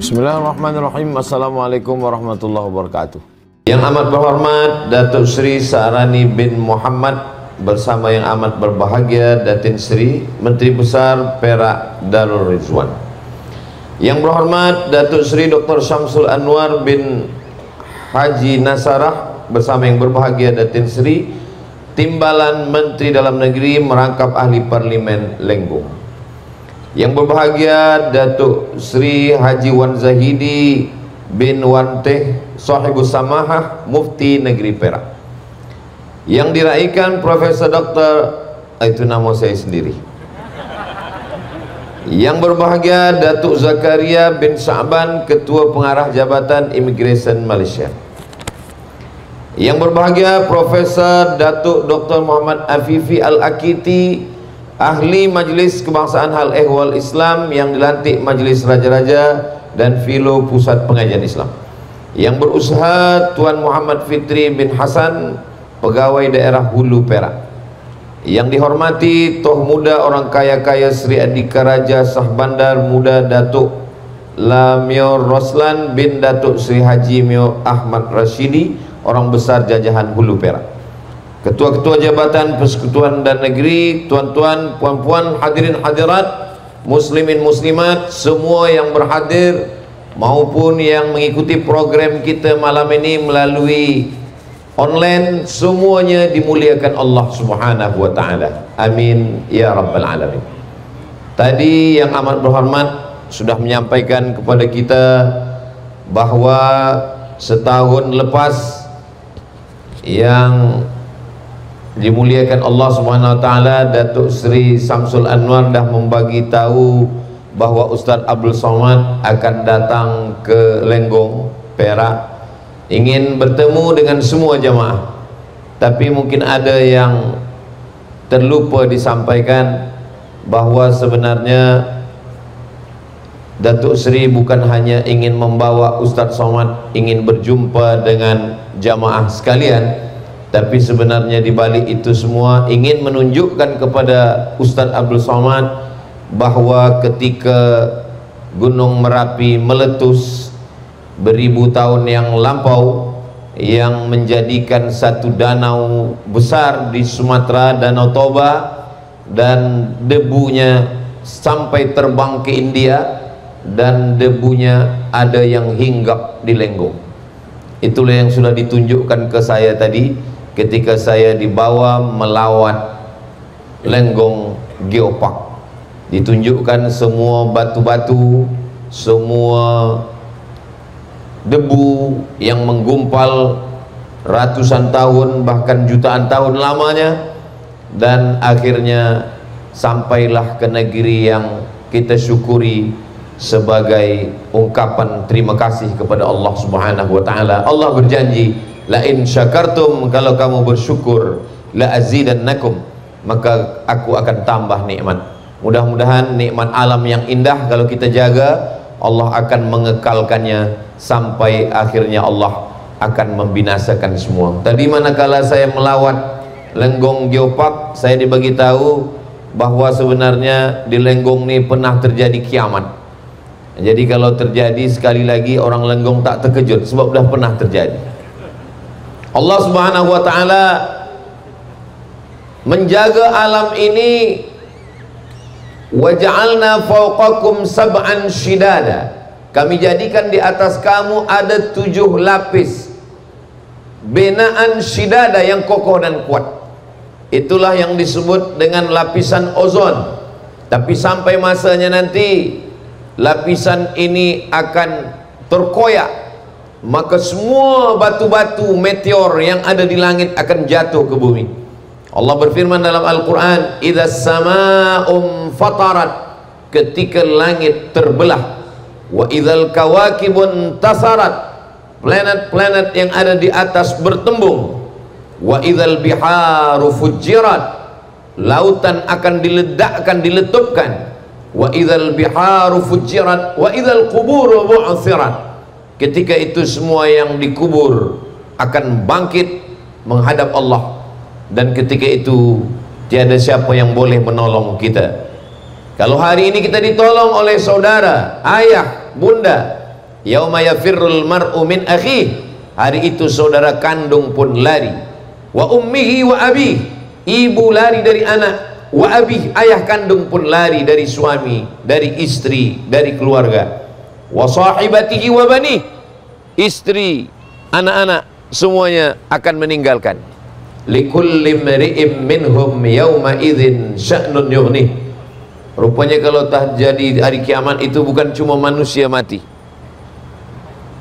Bismillahirrahmanirrahim. Assalamualaikum warahmatullahi wabarakatuh. Yang amat berhormat Datuk Sri Sa'rani bin Muhammad bersama yang amat berbahagia Datin Sri Menteri Besar Perak Darul Rizwan. Yang berhormat Datuk Sri Dr. Syamsul Anwar bin Haji Nasarah bersama yang berbahagia Datin Sri Timbalan Menteri Dalam Negeri merangkap Ahli Parlimen Lenggong. Yang berbahagia Datuk Sri Haji Wan Zahidi bin Wan Teh Sahibus Samahah Mufti Negeri Perak. Yang diraikan Profesor Dr. Itu nama saya sendiri. Yang berbahagia Datuk Zakaria bin Sa'ban Ketua Pengarah Jabatan Immigration Malaysia. Yang berbahagia Profesor Datuk Dr. Muhammad Afifi Al-Akiti Ahli Majlis Kebangsaan Hal Ehwal Islam yang dilantik Majlis Raja-Raja dan Filo Pusat Pengajian Islam. Yang berusaha Tuan Muhammad Fitri bin Hasan Pegawai Daerah Hulu Perak. Yang dihormati Toh Muda Orang Kaya-Kaya Sri Andika Raja Sah Bandar Muda Datuk Lamio Roslan bin Datuk Sri Haji Mio Ahmad Rashidi Orang Besar Jajahan Hulu Perak. Ketua-ketua Jabatan Persekutuan dan Negeri, tuan-tuan, puan-puan, hadirin hadirat, muslimin muslimat, semua yang berhadir maupun yang mengikuti program kita malam ini melalui online, semuanya dimuliakan Allah Subhanahu wa taala. Amin ya rabbal alamin. Tadi yang amat berhormat sudah menyampaikan kepada kita bahwa setahun lepas yang dimuliakan Allah Subhanahu wa taala, Datuk Sri Syamsul Anwar dah membagi tahu bahwa Ustaz Abdul Somad akan datang ke Lenggong, Perak, ingin bertemu dengan semua jamaah. Tapi mungkin ada yang terlupa disampaikan bahwa sebenarnya Datuk Sri bukan hanya ingin membawa Ustaz Somad ingin berjumpa dengan jamaah sekalian, tapi sebenarnya di balik itu semua ingin menunjukkan kepada Ustaz Abdul Somad bahwa ketika Gunung Merapi meletus beribu tahun yang lampau, yang menjadikan satu danau besar di Sumatera, Danau Toba, dan debunya sampai terbang ke India, dan debunya ada yang hinggap di Lenggong. Itulah yang sudah ditunjukkan ke saya tadi ketika saya dibawa melawat Lenggong Geopark. Ditunjukkan semua batu-batu, semua debu yang menggumpal ratusan tahun bahkan jutaan tahun lamanya, dan akhirnya sampailah ke negeri yang kita syukuri sebagai ungkapan terima kasih kepada Allah Subhanahu wa taala. Allah berjanji, la in syakartum, kalau kamu bersyukur, la azidannakum, maka aku akan tambah nikmat. Mudah-mudahan nikmat alam yang indah kalau kita jaga, Allah akan mengekalkannya sampai akhirnya Allah akan membinasakan semua. Tadi manakala saya melawat Lenggong Geopark, saya dibagi tahu bahwa sebenarnya di Lenggong ini pernah terjadi kiamat. Jadi kalau terjadi sekali lagi orang Lenggong tak terkejut sebab dah pernah terjadi. Allah Subhanahu wa taala menjaga alam ini. Wa ja'alna fawqakum sab'an shidada, kami jadikan di atas kamu ada 7 lapis binaan shidada yang kokoh dan kuat. Itulah yang disebut dengan lapisan ozon. Tapi sampai masanya nanti lapisan ini akan terkoyak, maka semua batu-batu meteor yang ada di langit akan jatuh ke bumi. Allah berfirman dalam Al-Quran, idza sama'um fatarat, ketika langit terbelah, wa idzal kawakibun tasarat, planet-planet yang ada di atas bertembung, wa idzal biharu fujirat, lautan akan diledakkan, diletupkan, wa idzal biharu fujirat, wa idzal quburu bu'thirat, ketika itu semua yang dikubur akan bangkit menghadap Allah, dan ketika itu tiada siapa yang boleh menolong kita. Kalau hari ini kita ditolong oleh saudara, ayah, bunda, Yauma yafirrul mar'u min akhihi, hari itu saudara kandung pun lari. Wa ummihi wa abih, ibu lari dari anak. Wa abih, ayah kandung pun lari dari suami, dari istri, dari keluarga. Wa sahibatihi wa bani, istri, anak-anak semuanya akan meninggalkan. Likulli mri'im minhum yawma idzin sya'nun yughnih. Rupanya kalau terjadi hari kiamat itu bukan cuma manusia mati.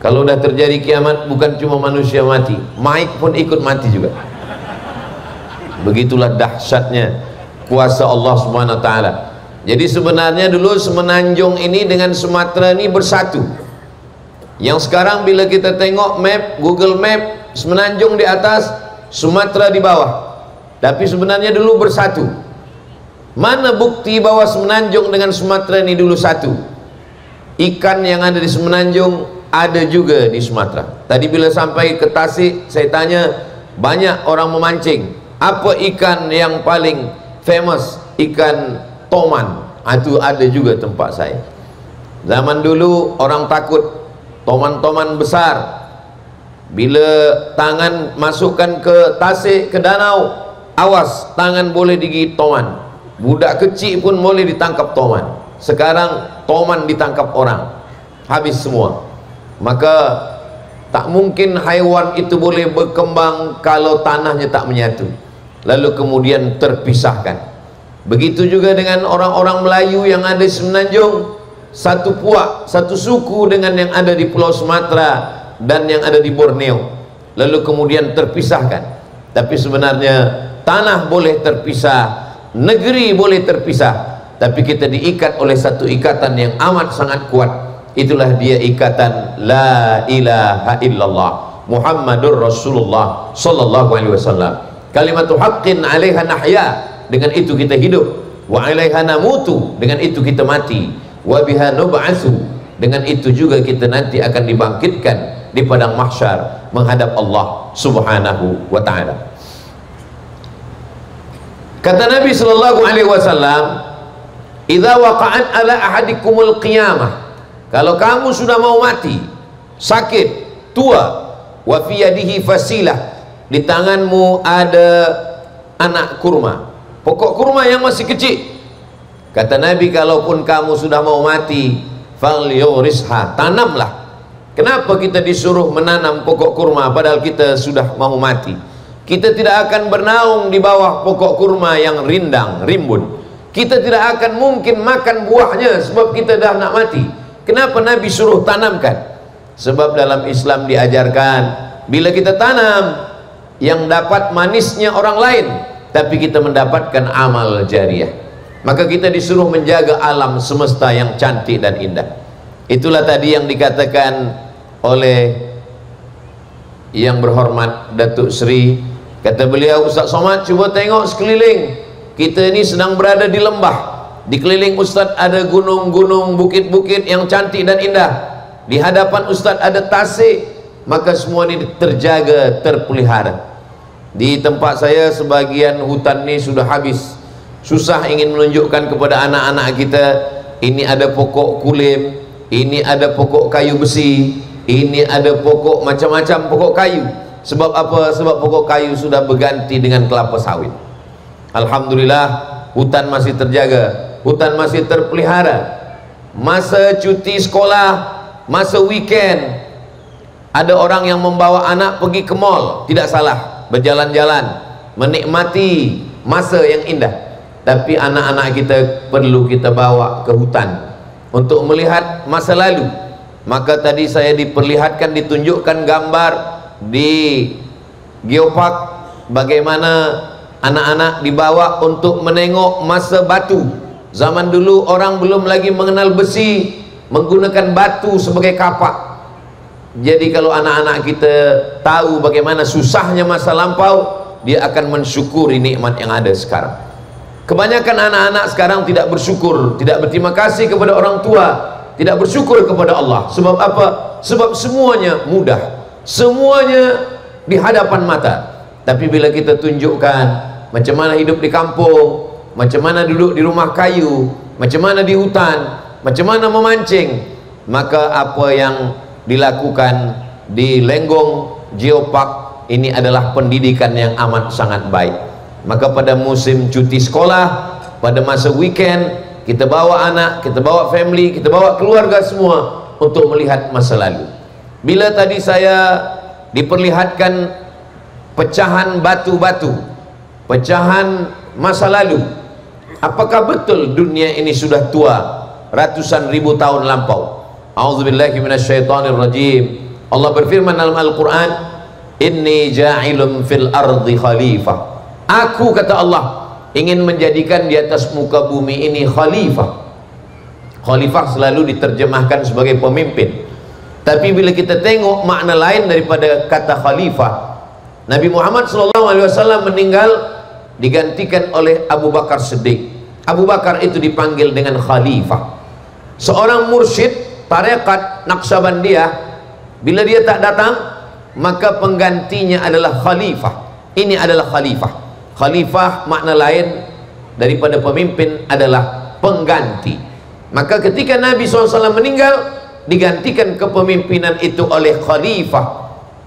Kalau udah terjadi kiamat bukan cuma manusia mati, Mike pun ikut mati juga. Begitulah dahsyatnya kuasa Allah Subhanahu wa taala. Jadi sebenarnya dulu Semenanjung ini dengan Sumatera ini bersatu. Yang sekarang bila kita tengok map, Google Map, Semenanjung di atas, Sumatera di bawah. Tapi sebenarnya dulu bersatu. Mana bukti bahwa Semenanjung dengan Sumatera ini dulu satu? Ikan yang ada di Semenanjung ada juga di Sumatera. Tadi bila sampai ke Tasik, saya tanya, banyak orang memancing. Apa ikan yang paling famous? Ikan toman. Itu ada juga tempat saya. Zaman dulu orang takut toman-toman besar. Bila tangan masukkan ke tasik, ke danau, awas, tangan boleh digigit toman. Budak kecil pun boleh ditangkap toman. Sekarang toman ditangkap orang, habis semua. Maka tak mungkin haiwan itu boleh berkembang kalau tanahnya tak menyatu, lalu kemudian terpisahkan. Begitu juga dengan orang-orang Melayu yang ada di Semenanjung, satu puak, satu suku dengan yang ada di Pulau Sumatera dan yang ada di Borneo, lalu kemudian terpisahkan. Tapi sebenarnya tanah boleh terpisah, negeri boleh terpisah, tapi kita diikat oleh satu ikatan yang amat sangat kuat. Itulah dia ikatan la ilaha illallah Muhammadur Rasulullah sallallahu alaihi wasallam. Kalimatu haqqin 'alaiha nahya, dengan itu kita hidup. Wa 'alaiha namutu, dengan itu kita mati. Wa biha nub'atsu, dengan itu juga kita nanti akan dibangkitkan di padang mahsyar menghadap Allah Subhanahu wa taala. Kata Nabi sallallahu alaihi wasallam, "Idza waqa'at ala ahadikumul qiyamah," kalau kamu sudah mau mati, sakit, tua, wa fi yadihi fasilah, di tanganmu ada anak kurma, pokok kurma yang masih kecil. Kata Nabi, kalaupun kamu sudah mau mati, falyurisha, tanamlah. Kenapa kita disuruh menanam pokok kurma padahal kita sudah mau mati? Kita tidak akan bernaung di bawah pokok kurma yang rindang, rimbun. Kita tidak akan mungkin makan buahnya sebab kita dah nak mati. Kenapa Nabi suruh tanamkan? Sebab dalam Islam diajarkan, bila kita tanam, yang dapat manisnya orang lain, tapi kita mendapatkan amal jariah. Maka kita disuruh menjaga alam semesta yang cantik dan indah. Itulah tadi yang dikatakan oleh yang berhormat Datuk Seri. Kata beliau, Ustaz Somad, cuba tengok sekeliling. Kita ini sedang berada di lembah. Di keliling Ustaz ada gunung-gunung, bukit-bukit yang cantik dan indah. Di hadapan Ustaz ada tasik. Maka semua ini terjaga, terpelihara. Di tempat saya sebagian hutan ini sudah habis. Susah ingin menunjukkan kepada anak-anak kita, ini ada pokok kulim, ini ada pokok kayu besi, ini ada pokok macam-macam pokok kayu. Sebab apa? Sebab pokok kayu sudah berganti dengan kelapa sawit. Alhamdulillah, hutan masih terjaga, hutan masih terpelihara. Masa cuti sekolah, masa weekend, ada orang yang membawa anak pergi ke mall, tidak salah, berjalan-jalan, menikmati masa yang indah. Tapi anak-anak kita perlu kita bawa ke hutan untuk melihat masa lalu. Maka tadi saya diperlihatkan, ditunjukkan gambar di Geopark bagaimana anak-anak dibawa untuk menengok masa batu. Zaman dulu orang belum lagi mengenal besi, menggunakan batu sebagai kapak. Jadi kalau anak-anak kita tahu bagaimana susahnya masa lampau, dia akan mensyukuri nikmat yang ada sekarang. Kebanyakan anak-anak sekarang tidak bersyukur, tidak berterima kasih kepada orang tua, tidak bersyukur kepada Allah. Sebab apa? Sebab semuanya mudah, semuanya di hadapan mata. Tapi bila kita tunjukkan macam mana hidup di kampung, macam mana duduk di rumah kayu, macam mana di hutan, macam mana memancing, maka apa yang dilakukan di Lenggong Geopark ini adalah pendidikan yang amat sangat baik. Maka pada musim cuti sekolah, pada masa weekend, kita bawa anak, kita bawa family, kita bawa keluarga semua untuk melihat masa lalu. Bila tadi saya diperlihatkan pecahan batu-batu, pecahan masa lalu, apakah betul dunia ini sudah tua ratusan ribu tahun lampau? A'udzubillahi minasyaitonirrajim. Allah berfirman dalam Al-Quran, inni ja'ilun fil ardi khalifah. Aku, kata Allah, ingin menjadikan di atas muka bumi ini khalifah. Khalifah selalu diterjemahkan sebagai pemimpin, tapi bila kita tengok makna lain daripada kata khalifah, Nabi Muhammad SAW meninggal digantikan oleh Abu Bakar Siddiq. Abu Bakar itu dipanggil dengan khalifah. Seorang mursyid tarekat Naqsyabandiyah, bila dia tak datang, maka penggantinya adalah khalifah. Ini adalah khalifah. Khalifah makna lain daripada pemimpin adalah pengganti. Maka ketika Nabi SAW meninggal, digantikan kepemimpinan itu oleh khalifah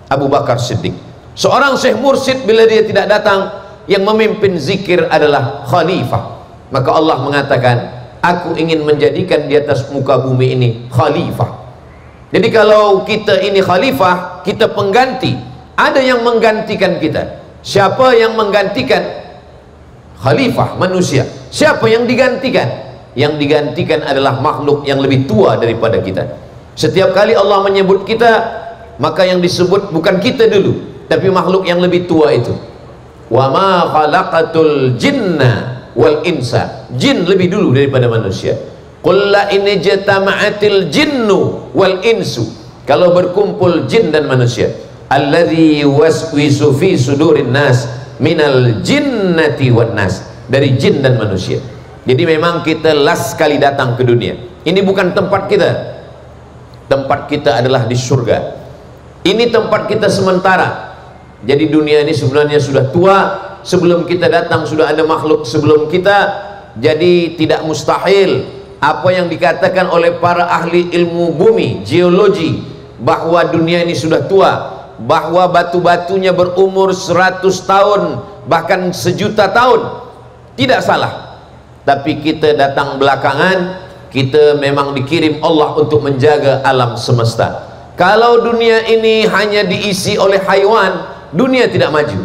Abu Bakar Siddiq. Seorang syekh mursyid bila dia tidak datang, yang memimpin zikir adalah khalifah. Maka Allah mengatakan, aku ingin menjadikan di atas muka bumi ini khalifah. Jadi kalau kita ini khalifah, kita pengganti. Ada yang menggantikan kita. Siapa yang menggantikan? Khalifah manusia. Siapa yang digantikan? Yang digantikan adalah makhluk yang lebih tua daripada kita. Setiap kali Allah menyebut kita, maka yang disebut bukan kita dulu, tapi makhluk yang lebih tua itu. Wa ma khalaqatul jinna wal insa. Jin lebih dulu daripada manusia. Qul la in jatama'atil jinnu wal insu. Kalau berkumpul jin dan manusia, alladzi waswisu fi sudurin nas minal jinnati wan nas, dari jin dan manusia. Jadi memang kita last kali datang ke dunia. Ini bukan tempat kita. Tempat kita adalah di surga. Ini tempat kita sementara. Jadi dunia ini sebenarnya sudah tua. Sebelum kita datang sudah ada makhluk sebelum kita. Jadi tidak mustahil apa yang dikatakan oleh para ahli ilmu bumi, geologi, bahwa dunia ini sudah tua, bahwa batu-batunya berumur 100 tahun, bahkan 1.000.000 tahun. Tidak salah. Tapi kita datang belakangan. Kita memang dikirim Allah untuk menjaga alam semesta. Kalau dunia ini hanya diisi oleh haiwan, dunia tidak maju.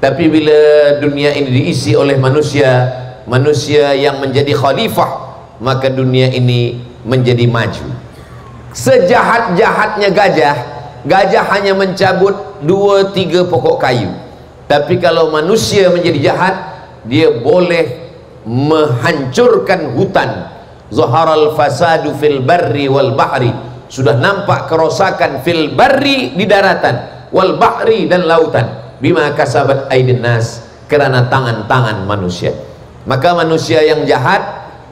Tapi bila dunia ini diisi oleh manusia, manusia yang menjadi khalifah, maka dunia ini menjadi maju. Sejahat-jahatnya gajah, gajah hanya mencabut 2-3 pokok kayu. Tapi kalau manusia menjadi jahat, dia boleh menghancurkan hutan. Zaharal fasadu fil barri wal bahri. Sudah nampak kerosakan fil barri, di daratan, wal bahri, dan lautan, bima kasabat aidin nas, kerana tangan-tangan manusia. Maka manusia yang jahat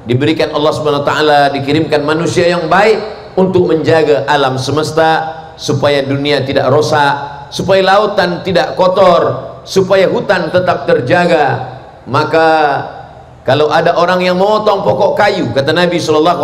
diberikan Allah SWT, dikirimkan manusia yang baik untuk menjaga alam semesta, supaya dunia tidak rosak, supaya lautan tidak kotor, supaya hutan tetap terjaga. Maka kalau ada orang yang memotong pokok kayu, kata Nabi SAW,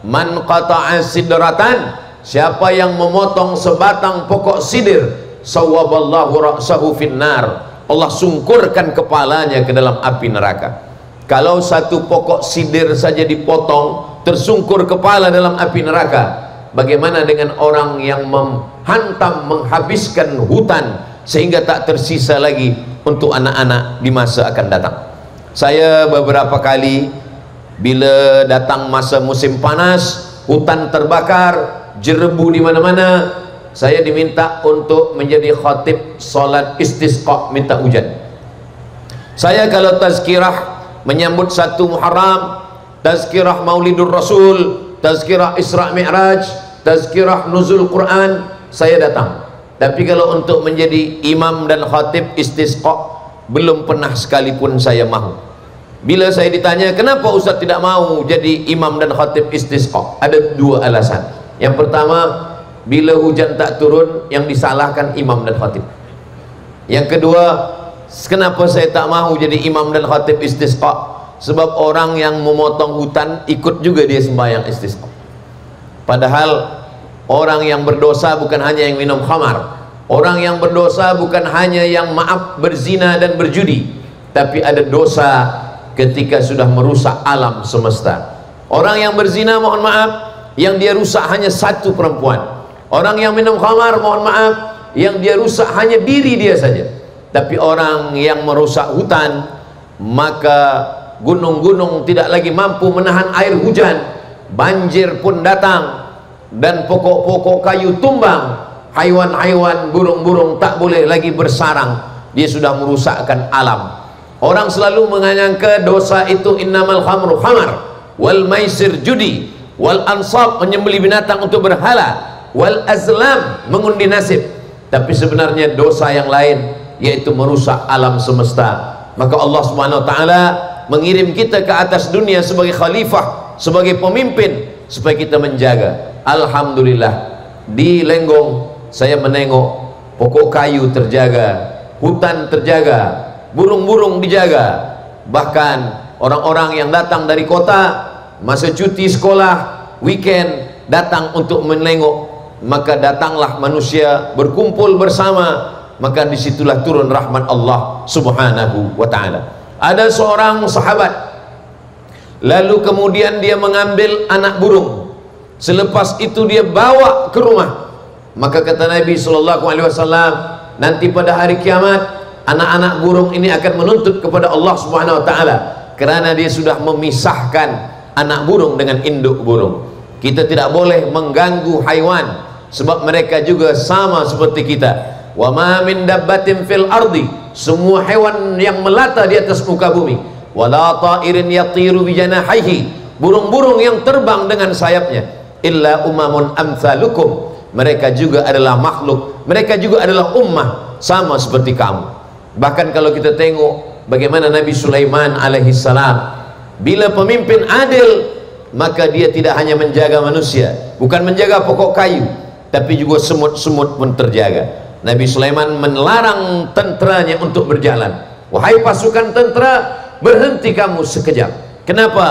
man qata'a sidratan, siapa yang memotong sebatang pokok sidir, sawwaballahu ra'sahu finnar, Allah sungkurkan kepalanya ke dalam api neraka. Kalau satu pokok sidir saja dipotong, tersungkur kepala dalam api neraka, bagaimana dengan orang yang menghantam, menghabiskan hutan sehingga tak tersisa lagi untuk anak-anak di masa akan datang. Saya beberapa kali bila datang masa musim panas, hutan terbakar, jerebu di mana-mana, saya diminta untuk menjadi khatib solat istisqa, minta hujan. Saya kalau tazkirah menyambut 1 Muharram, tazkirah Maulidur Rasul, tazkirah Isra Mi'raj, tazkirah Nuzul Quran, saya datang. Tapi kalau untuk menjadi imam dan khatib istisqa, belum pernah sekalipun saya mahu. Bila saya ditanya, kenapa Ustaz tidak mau jadi imam dan khatib istisqa? Ada 2 alasan. Yang pertama, bila hujan tak turun, yang disalahkan imam dan khatib. Yang kedua, kenapa saya tak mahu jadi imam dan khatib istisqa? Sebab orang yang memotong hutan ikut juga dia sembahyang istisqa. Padahal Orang yang berdosa bukan hanya yang minum khamar. Orang yang berdosa bukan hanya yang maaf berzina dan berjudi, tapi ada dosa ketika sudah merusak alam semesta. Orang yang berzina, mohon maaf, yang dia rusak hanya satu perempuan. Orang yang minum khamar, mohon maaf, yang dia rusak hanya diri dia saja. Tapi orang yang merusak hutan, maka gunung-gunung tidak lagi mampu menahan air hujan, banjir pun datang, dan pokok-pokok kayu tumbang, haiwan-haiwan, burung-burung tak boleh lagi bersarang. Dia sudah merusakkan alam. Orang selalu menyangka dosa itu innamal khamru khamar, wal maisir judi, wal ansab menyembelih binatang untuk berhala, wal azlam mengundi nasib. Tapi sebenarnya dosa yang lain, yaitu merusak alam semesta. Maka Allah Subhanahu wa taala mengirim kita ke atas dunia sebagai khalifah, sebagai pemimpin, supaya kita menjaga. Alhamdulillah, di Lenggong saya menengok pokok kayu terjaga, hutan terjaga, burung-burung dijaga. Bahkan orang-orang yang datang dari kota masa cuti sekolah, weekend, datang untuk menengok. Maka datanglah manusia berkumpul bersama, maka disitulah turun rahmat Allah Subhanahu wa ta'ala. Ada seorang sahabat, lalu kemudian dia mengambil anak burung. Selepas itu dia bawa ke rumah. Maka kata Nabi SAW, nanti pada hari kiamat anak-anak burung ini akan menuntut kepada Allah Subhanahu wa ta'ala, kerana dia sudah memisahkan anak burung dengan induk burung. Kita tidak boleh mengganggu haiwan, sebab mereka juga sama seperti kita. Wa ma min dabbatin fil ardi, semua hewan yang melata di atas muka bumi, wala ta'irin yatiru bi janahihi, burung-burung yang terbang dengan sayapnya, illa umamun amsalukum, mereka juga adalah makhluk, mereka juga adalah ummah sama seperti kamu. Bahkan kalau kita tengok bagaimana Nabi Sulaiman alaihissalam, bila pemimpin adil, maka dia tidak hanya menjaga manusia, bukan menjaga pokok kayu, tapi juga semut-semut pun terjaga. Nabi Sulaiman melarang tenteranya untuk berjalan. Wahai pasukan tentera, berhenti kamu sekejap. Kenapa?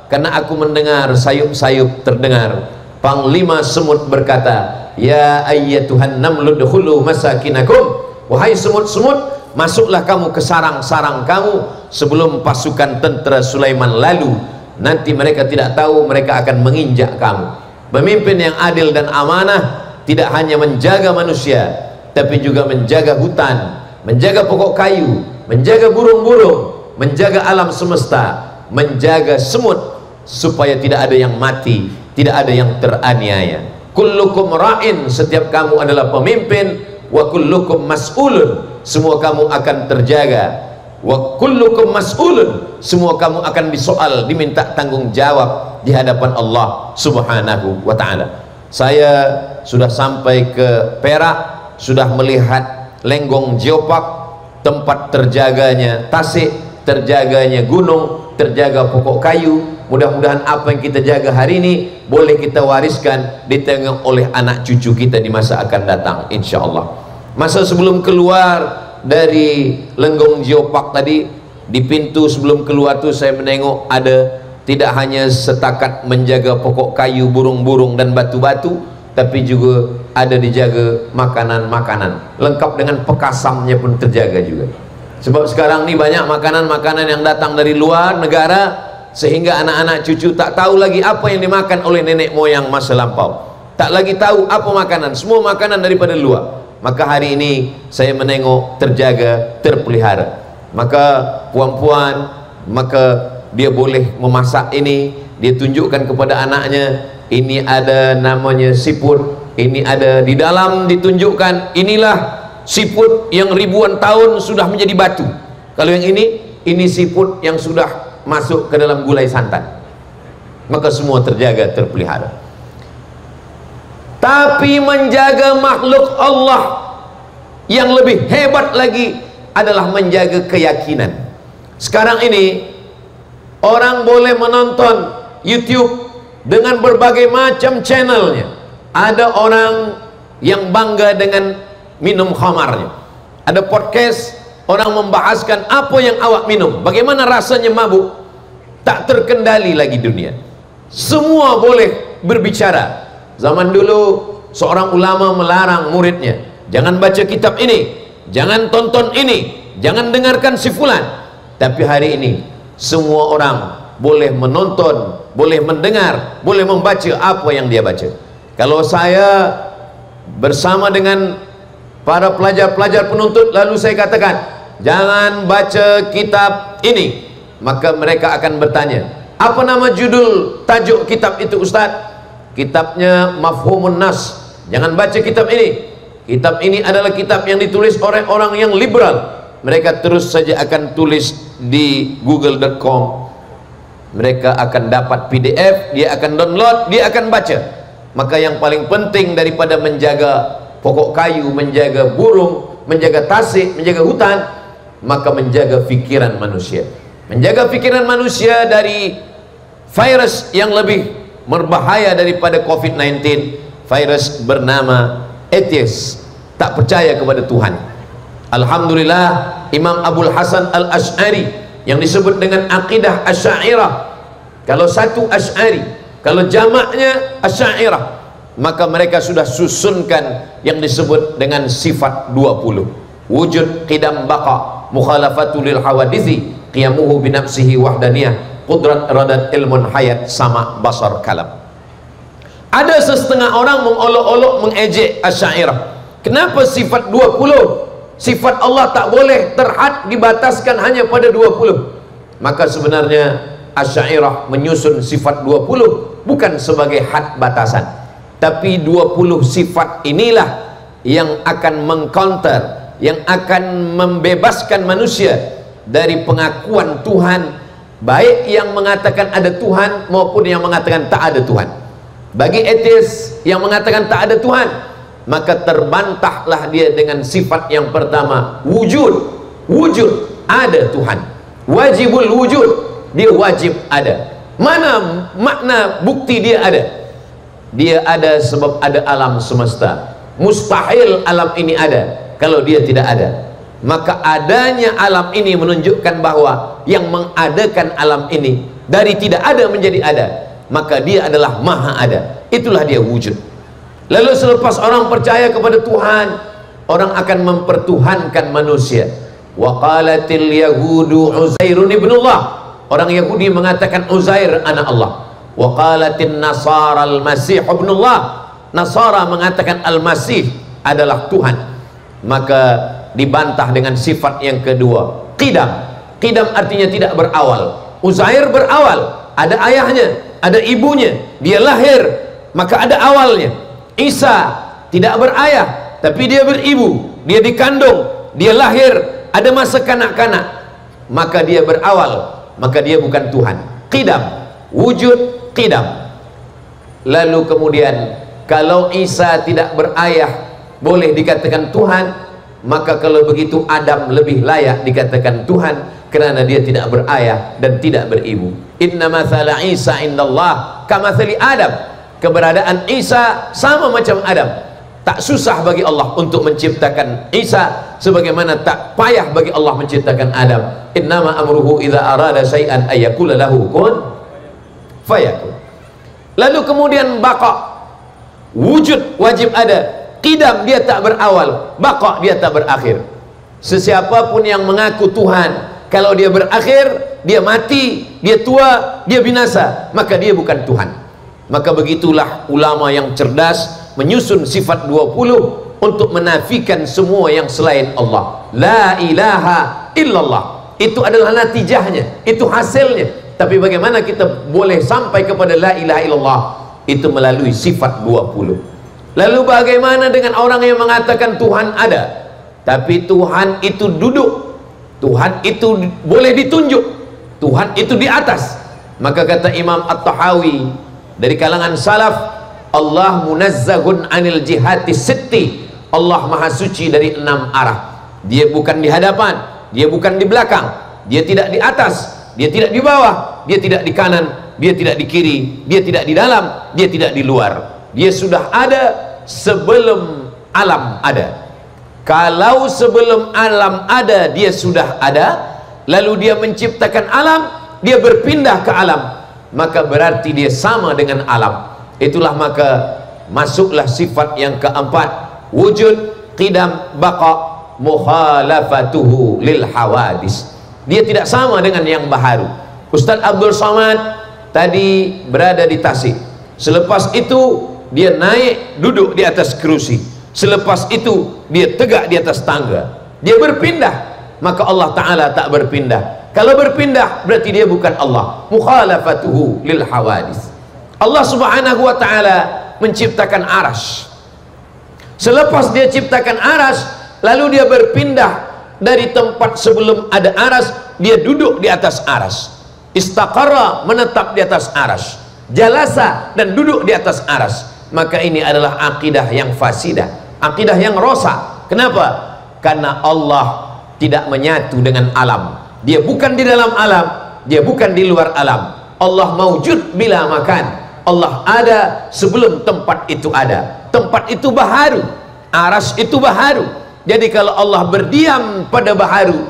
Karena aku mendengar sayup-sayup terdengar. Panglima semut berkata, ya ayyatuhan namlu dukhulu masakinakum, wahai semut-semut, masuklah kamu ke sarang-sarang kamu sebelum pasukan tentera Sulaiman lalu. Nanti mereka tidak tahu mereka akan menginjak kamu. Pemimpin yang adil dan amanah tidak hanya menjaga manusia, tapi juga menjaga hutan, menjaga pokok kayu, menjaga burung-burung, menjaga alam semesta, menjaga semut, supaya tidak ada yang mati, tidak ada yang teraniaya. Kullukum ra'in, setiap kamu adalah pemimpin, wa kullukum mas'ulun, semua kamu akan terjaga, wa kullukum mas'ulun, semua kamu akan disoal, diminta tanggung jawab di hadapan Allah Subhanahu wa ta'ala. Saya sudah sampai ke Perak, sudah melihat Lenggong Geopark, tempat terjaganya tasik, terjaganya gunung, terjaga pokok kayu. Mudah-mudahan apa yang kita jaga hari ini boleh kita wariskan, ditengok oleh anak cucu kita di masa akan datang, insya Allah. Masa sebelum keluar dari Lenggong Geopark tadi, di pintu sebelum keluar tuh saya menengok ada tidak hanya setakat menjaga pokok kayu, burung-burung dan batu-batu, tapi juga ada dijaga makanan-makanan, lengkap dengan pekasamnya pun terjaga juga. Sebab sekarang ini banyak makanan-makanan yang datang dari luar negara, sehingga anak-anak cucu tak tahu lagi apa yang dimakan oleh nenek moyang masa lampau, tak lagi tahu apa makanan, semua makanan daripada luar. Maka hari ini saya menengok terjaga, terpelihara. Maka puan-puan, maka dia boleh memasak ini, dia tunjukkan kepada anaknya, ini ada namanya siput, ini ada di dalam, ditunjukkan inilah siput yang ribuan tahun sudah menjadi batu. Kalau yang ini siput yang sudah masuk ke dalam gulai santan. Maka semua terjaga, terpelihara. Tapi menjaga makhluk Allah yang lebih hebat lagi adalah menjaga keyakinan. Sekarang ini orang boleh menonton YouTube dengan berbagai macam channelnya. Ada orang yang bangga dengan minum khamarnya, ada podcast orang membahaskan apa yang awak minum, bagaimana rasanya mabuk. Tak terkendali lagi dunia, semua boleh berbicara. Zaman dulu seorang ulama melarang muridnya, jangan baca kitab ini, jangan tonton ini, jangan dengarkan si fulan. Tapi hari ini semua orang boleh menonton, boleh mendengar, boleh membaca apa yang dia baca. Kalau saya bersama dengan para pelajar-pelajar penuntut, lalu saya katakan jangan baca kitab ini, maka mereka akan bertanya, apa nama judul tajuk kitab itu Ustaz? Kitabnya Mafhumun Nas, jangan baca kitab ini. Kitab ini adalah kitab yang ditulis oleh orang yang liberal. Mereka terus saja akan tulis di google.com, mereka akan dapat PDF, dia akan download, dia akan baca. Maka yang paling penting daripada menjaga pokok kayu, menjaga burung, menjaga tasik, menjaga hutan, maka menjaga fikiran manusia, menjaga fikiran manusia dari virus yang lebih berbahaya daripada COVID-19, virus bernama atheist, tak percaya kepada Tuhan. Alhamdulillah, Imam Abul Hasan Al-Asy'ari yang disebut dengan akidah Asy'ariyah, kalau satu Asy'ari, kalau jamaknya Asy'ariyah, maka mereka sudah susunkan yang disebut dengan sifat 20, wujud, qidam, baqa, mukhalafatu lil hawadithi, qiyamuhu binafsihi wahdaniyah, qudrat, iradat, ilmun, hayat, sama, basar, kalam. Ada setengah orang mengolok-olok, mengejek Asy'ariyah. Kenapa sifat 20? Sifat Allah tak boleh terhad, dibataskan hanya pada 20. Maka sebenarnya Asy'ariyah menyusun sifat 20 bukan sebagai had batasan, tapi 20 sifat inilah yang akan mengcounter, yang akan membebaskan manusia dari pengakuan Tuhan, baik yang mengatakan ada Tuhan maupun yang mengatakan tak ada Tuhan. Bagi ateis yang mengatakan tak ada Tuhan, maka terbantahlah dia dengan sifat yang pertama, wujud. Wujud, ada Tuhan, wajibul wujud, dia wajib ada. Mana makna bukti dia ada? Dia ada sebab ada alam semesta. Mustahil alam ini ada kalau dia tidak ada. Maka adanya alam ini menunjukkan bahwa yang mengadakan alam ini dari tidak ada menjadi ada, maka dia adalah maha ada. Itulah dia wujud. Lalu selepas orang percaya kepada Tuhan, orang akan mempertuhankan manusia. Wa qalatil yahudu Uzairun ibnullah, orang Yahudi mengatakan Uzair anak Allah. Wa qalatin nasara al-masih ibnullah, Nasara mengatakan al-masih adalah Tuhan. Maka dibantah dengan sifat yang kedua, qidam. Qidam artinya tidak berawal. Uzair berawal, ada ayahnya, ada ibunya, dia lahir, maka ada awalnya. Isa tidak berayah, tapi dia beribu, dia dikandung, dia lahir, ada masa kanak-kanak, maka dia berawal, maka dia bukan Tuhan. Qidam, wujud, qidam. Lalu kemudian kalau Isa tidak berayah boleh dikatakan Tuhan, maka kalau begitu Adam lebih layak dikatakan Tuhan kerana dia tidak berayah dan tidak beribu. Inna mathala Isa indallah kamathali Adam. Keberadaan Isa sama macam Adam. Tak susah bagi Allah untuk menciptakan Isa sebagaimana tak payah bagi Allah menciptakan Adam. Innama amruhu idza arada syai'an ayyakula lahu kun fayakun. Lalu kemudian baqa, wujud wajib ada. Qidam, dia tak berawal. Baqa, dia tak berakhir. Sesiapapun yang mengaku Tuhan, kalau dia berakhir, dia mati, dia tua, dia binasa, maka dia bukan Tuhan. Maka begitulah ulama yang cerdas menyusun sifat 20 untuk menafikan semua yang selain Allah. La ilaha illallah, itu adalah natijahnya, itu hasilnya. Tapi bagaimana kita boleh sampai kepada la ilaha illallah? Itu melalui sifat 20. Lalu bagaimana dengan orang yang mengatakan Tuhan ada, tapi Tuhan itu duduk, Tuhan itu boleh ditunjuk, Tuhan itu di atas? Maka kata Imam At-Tahawi dari kalangan salaf, Allah munazzahun anil jihati sitti, Allah maha suci dari 6 arah. Dia bukan di hadapan, dia bukan di belakang, dia tidak di atas, dia tidak di bawah, dia tidak di kanan, dia tidak di kiri, dia tidak di dalam, dia tidak di luar. Dia sudah ada sebelum alam ada. Kalau sebelum alam ada dia sudah ada, lalu dia menciptakan alam, dia berpindah ke alam, maka berarti dia sama dengan alam. Itulah maka masuklah sifat yang keempat, wujud, qidam, baqa, mukhalafatuhu lil hawadis. Dia tidak sama dengan yang baharu. Ustaz Abdul Somad tadi berada di Tasik, selepas itu dia naik duduk di atas kerusi, selepas itu dia tegak di atas tangga, dia berpindah, maka Allah Ta'ala tak berpindah. Kalau berpindah berarti dia bukan Allah. Mukhalafatuhu lil hawadis. Allah Subhanahu wa Ta'ala menciptakan aras. Selepas dia ciptakan aras, lalu dia berpindah dari tempat sebelum ada aras, dia duduk di atas aras. Istaqarra, menetap di atas aras. Jalasa, dan duduk di atas aras. Maka ini adalah akidah yang fasidah, akidah yang rosak. Kenapa? Karena Allah tidak menyatu dengan alam. Dia bukan di dalam alam, dia bukan di luar alam. Allah maujud bila makan. Allah ada sebelum tempat itu ada. Tempat itu baharu, aras itu baharu. Jadi kalau Allah berdiam pada baharu,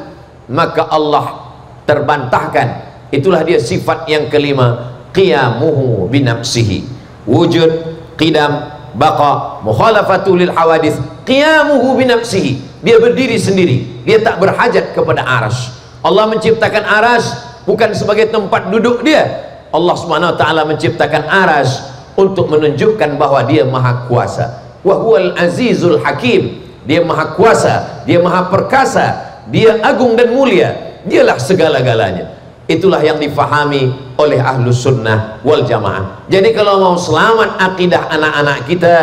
maka Allah terbantahkan. Itulah dia sifat yang kelima, qiyamuhu binafsihi. Wujud, qidam, baqa, mukhalafatu lil hawadis. Qiyamuhu binafsihi. Dia berdiri sendiri, dia tak berhajat kepada aras. Allah menciptakan aras bukan sebagai tempat duduk dia. Allah SWT menciptakan aras untuk menunjukkan bahwa dia maha kuasa. Wa huwal azizul hakim. Dia maha kuasa, dia maha perkasa, dia agung dan mulia, dialah segala-galanya. Itulah yang difahami oleh Ahlus Sunnah wal Jamaah. Jadi kalau mau selamat akidah anak-anak kita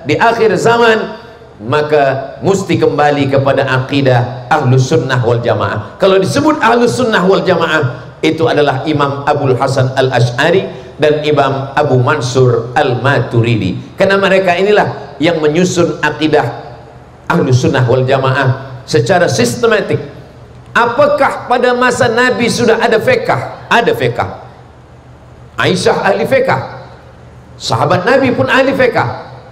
di akhir zaman, maka mesti kembali kepada akidah Ahlus Sunnah wal Jamaah. Kalau disebut Ahlus Sunnah wal Jamaah, itu adalah Imam Abul Hasan Al-Ash'ari dan Imam Abu Mansur Al-Maturidi. Karena mereka inilah yang menyusun akidah Ahlus Sunnah wal Jamaah secara sistematik. Apakah pada masa Nabi sudah ada fiqh? Ada fiqh. Aisyah ahli fiqh, sahabat Nabi pun ahli fiqh.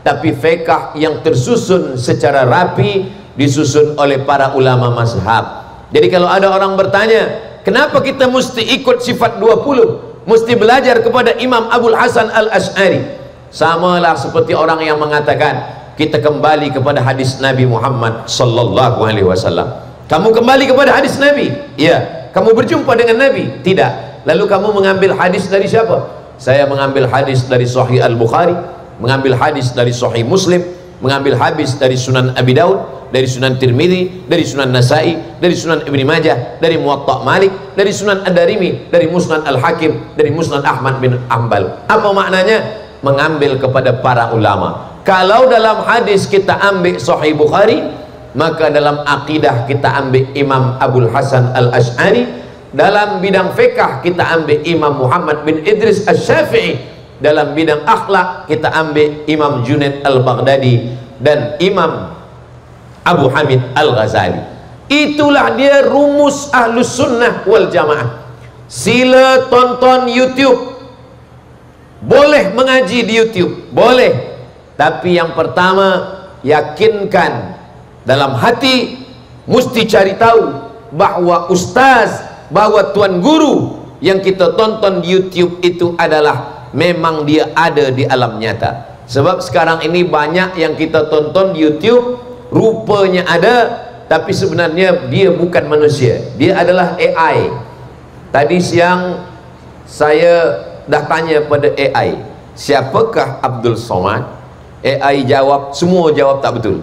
Tapi fiqh yang tersusun secara rapi, disusun oleh para ulama mazhab. Jadi kalau ada orang bertanya, kenapa kita mesti ikut sifat 20? Mesti belajar kepada Imam Abul Hasan Al-Ash'ari. Samalah seperti orang yang mengatakan, kita kembali kepada hadis Nabi Muhammad sallallahu alaihi wasallam. Kamu kembali kepada hadis Nabi? Iya. Kamu berjumpa dengan Nabi? Tidak. Lalu kamu mengambil hadis dari siapa? Saya mengambil hadis dari Sahih Al-Bukhari, mengambil hadis dari Sahih Muslim, mengambil hadis dari Sunan Abi Daud, dari Sunan Tirmidzi, dari Sunan Nasai, dari Sunan Ibnu Majah, dari Muwatta Malik, dari Sunan Ad-Darimi, dari Musnad Al-Hakim, dari Musnad Ahmad bin Hanbal. Apa maknanya? Mengambil kepada para ulama. Kalau dalam hadis kita ambil Sahih Bukhari, maka dalam akidah kita ambil Imam Abul Hasan Al-Ash'ari. Dalam bidang fiqh kita ambil Imam Muhammad bin Idris Asy-Syafi'i. Dalam bidang akhlak kita ambil Imam Junaid Al-Baghdadi dan Imam Abu Hamid Al-Ghazali. Itulah dia rumus Ahlus Sunnah wal Jamaah. Sila tonton YouTube, boleh mengaji di YouTube, boleh. Tapi yang pertama, yakinkan dalam hati, mesti cari tahu bahwa ustaz, bahwa tuan guru yang kita tonton di YouTube itu adalah memang dia ada di alam nyata. Sebab sekarang ini banyak yang kita tonton di YouTube rupanya ada, tapi sebenarnya dia bukan manusia, dia adalah AI. Tadi siang saya dah tanya pada AI, siapakah Abdul Somad? AI jawab, semua jawab tak betul.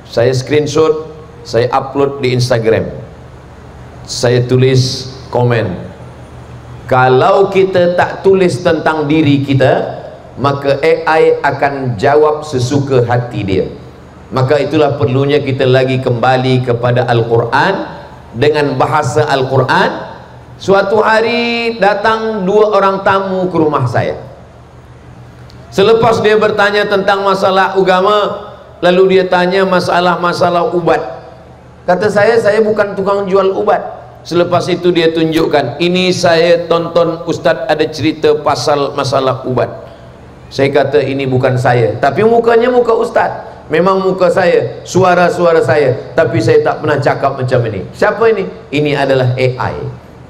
Saya screenshot, saya upload di Instagram, saya tulis komen. Kalau kita tak tulis tentang diri kita, maka AI akan jawab sesuka hati dia. Maka itulah perlunya kita lagi kembali kepada Al-Quran dengan bahasa Al-Quran. Suatu hari datang 2 orang tamu ke rumah saya. Selepas dia bertanya tentang masalah agama, lalu dia tanya masalah ubat. Kata saya bukan tukang jual ubat. Selepas itu dia tunjukkan, ini saya tonton Ustadz ada cerita pasal masalah ubat. Saya kata ini bukan saya, tapi mukanya muka Ustadz. Memang muka saya, suara saya, tapi saya tak pernah cakap macam ini. Siapa ini? Ini adalah AI.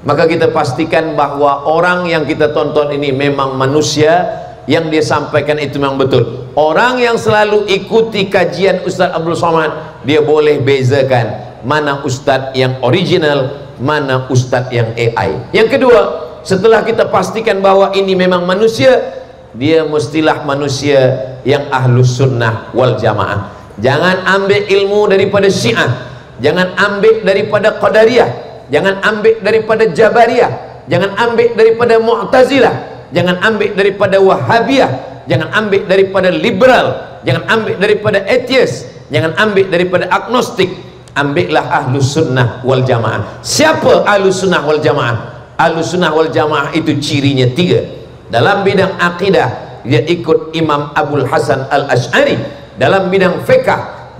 Maka kita pastikan bahwa orang yang kita tonton ini memang manusia yang dia sampaikan itu memang betul. Orang yang selalu ikuti kajian Ustaz Abdul Somad, dia boleh bezakan mana Ustaz yang original, mana Ustaz yang AI. Yang kedua, setelah kita pastikan bahwa ini memang manusia, dia mestilah manusia yang ahlus sunnah wal jamaah. Jangan ambil ilmu daripada Syiah, jangan ambil daripada Qadariyah, jangan ambil daripada Jabariyah, jangan ambil daripada Mu'tazilah, jangan ambil daripada Wahabiyah, jangan ambil daripada liberal, jangan ambil daripada atheist, jangan ambil daripada agnostik. Ambillah ahlus sunnah wal jamaah. Siapa ahlus sunnah wal jamaah? Ahlus sunnah wal jamaah itu cirinya 3. Dalam bidang akidah dia ikut Imam Abul Hasan Al-Asy'ari. Dalam bidang fiqh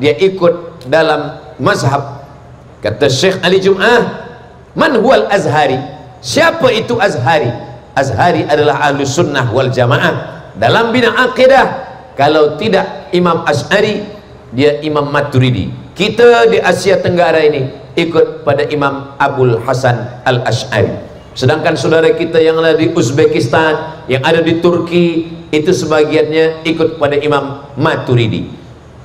dia ikut dalam mazhab. Kata Syekh Ali Jum'ah, man huwal Azhari? Siapa itu Azhari? Azhari adalah ahlus sunnah wal jamaah. Dalam bidang akidah, kalau tidak Imam Asy'ari, dia Imam Maturidi. Kita di Asia Tenggara ini ikut pada Imam Abul Hasan Al-Asy'ari. Sedangkan saudara kita yang ada di Uzbekistan, yang ada di Turki, itu sebagiannya ikut pada Imam Maturidi.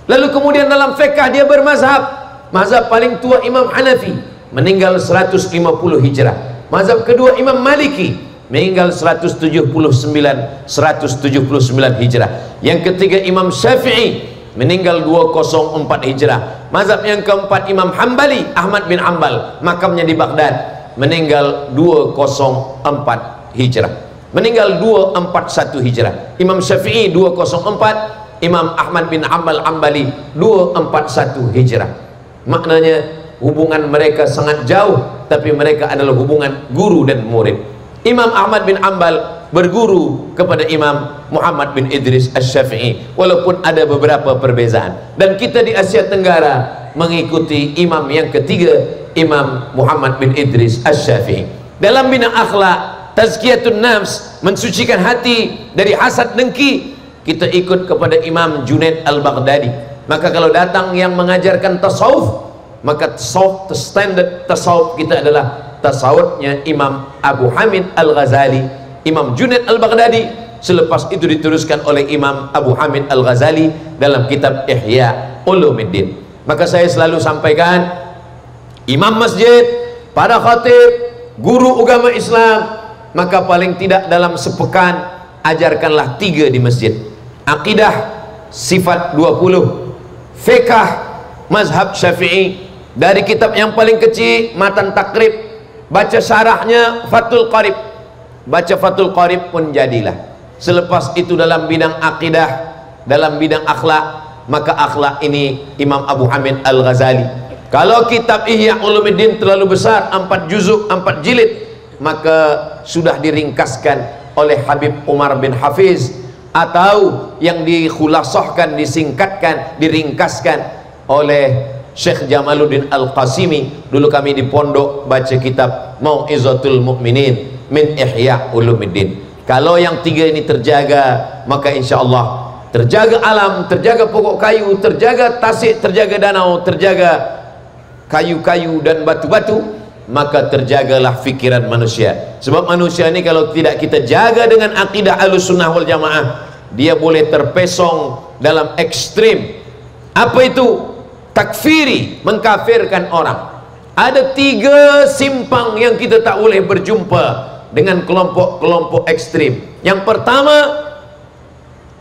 Lalu kemudian dalam fiqh dia bermazhab. Mazhab paling tua Imam Hanafi, meninggal 150 Hijrah. Mazhab kedua Imam Maliki, meninggal 179 Hijrah. Yang ketiga Imam Syafi'i, meninggal 204 Hijrah. Mazhab yang keempat Imam Hambali, Ahmad bin Hanbal, makamnya di Baghdad, meninggal 204 Hijrah. Meninggal 241 Hijrah. Imam Syafi'i 204, Imam Ahmad bin Hanbal Hambali 241 Hijrah. Maknanya hubungan mereka sangat jauh, tapi mereka adalah hubungan guru dan murid. Imam Ahmad bin Hanbal berguru kepada Imam Muhammad bin Idris Asy-Syafi'i, walaupun ada beberapa perbezaan. Dan kita di Asia Tenggara mengikuti imam yang ketiga, Imam Muhammad bin Idris Asy-Syafi'i. Dalam bidang akhlak, tazkiyatun nafs, mensucikan hati dari hasad dengki, kita ikut kepada Imam Junaid Al-Baghdadi. Maka kalau datang yang mengajarkan tasawuf, maka tasawuf, standard tasawuf kita adalah tasawufnya Imam Abu Hamid Al-Ghazali, Imam Junaid Al-Baghdadi. Selepas itu diteruskan oleh Imam Abu Hamid Al-Ghazali dalam kitab Ihya Ulumuddin. Maka saya selalu sampaikan, imam masjid, para khatib, guru agama Islam, maka paling tidak dalam sepekan ajarkanlah 3 di masjid. Akidah sifat 20, fiqh mazhab Syafi'i, dari kitab yang paling kecil Matan Takrib, baca syarahnya Fathul Qarib, baca Fathul Qarib pun jadilah. Selepas itu dalam bidang akidah, dalam bidang akhlak, maka akhlak ini Imam Abu Hamid Al-Ghazali. Kalau kitab Ihya Ulumuddin terlalu besar, 4 juzuk, 4 jilid, maka sudah diringkaskan oleh Habib Umar bin Hafiz, atau yang dikhulasahkan, disingkatkan, diringkaskan oleh Syekh Jamaluddin Al-Qasimi. Dulu kami di pondok baca kitab Mau'izatul Mu'minin min Ihya Ulumuddin. Kalau yang 3 ini terjaga, maka insya Allah terjaga alam, terjaga pokok kayu, terjaga tasik, terjaga danau, terjaga kayu-kayu dan batu-batu, maka terjagalah fikiran manusia. Sebab manusia ini kalau tidak kita jaga dengan akidah Ahlussunnah wal Jamaah, dia boleh terpesong dalam ekstrim. Apa itu? Takfiri, mengkafirkan orang. Ada 3 simpang yang kita tak boleh berjumpa dengan kelompok-kelompok ekstrim. Yang pertama,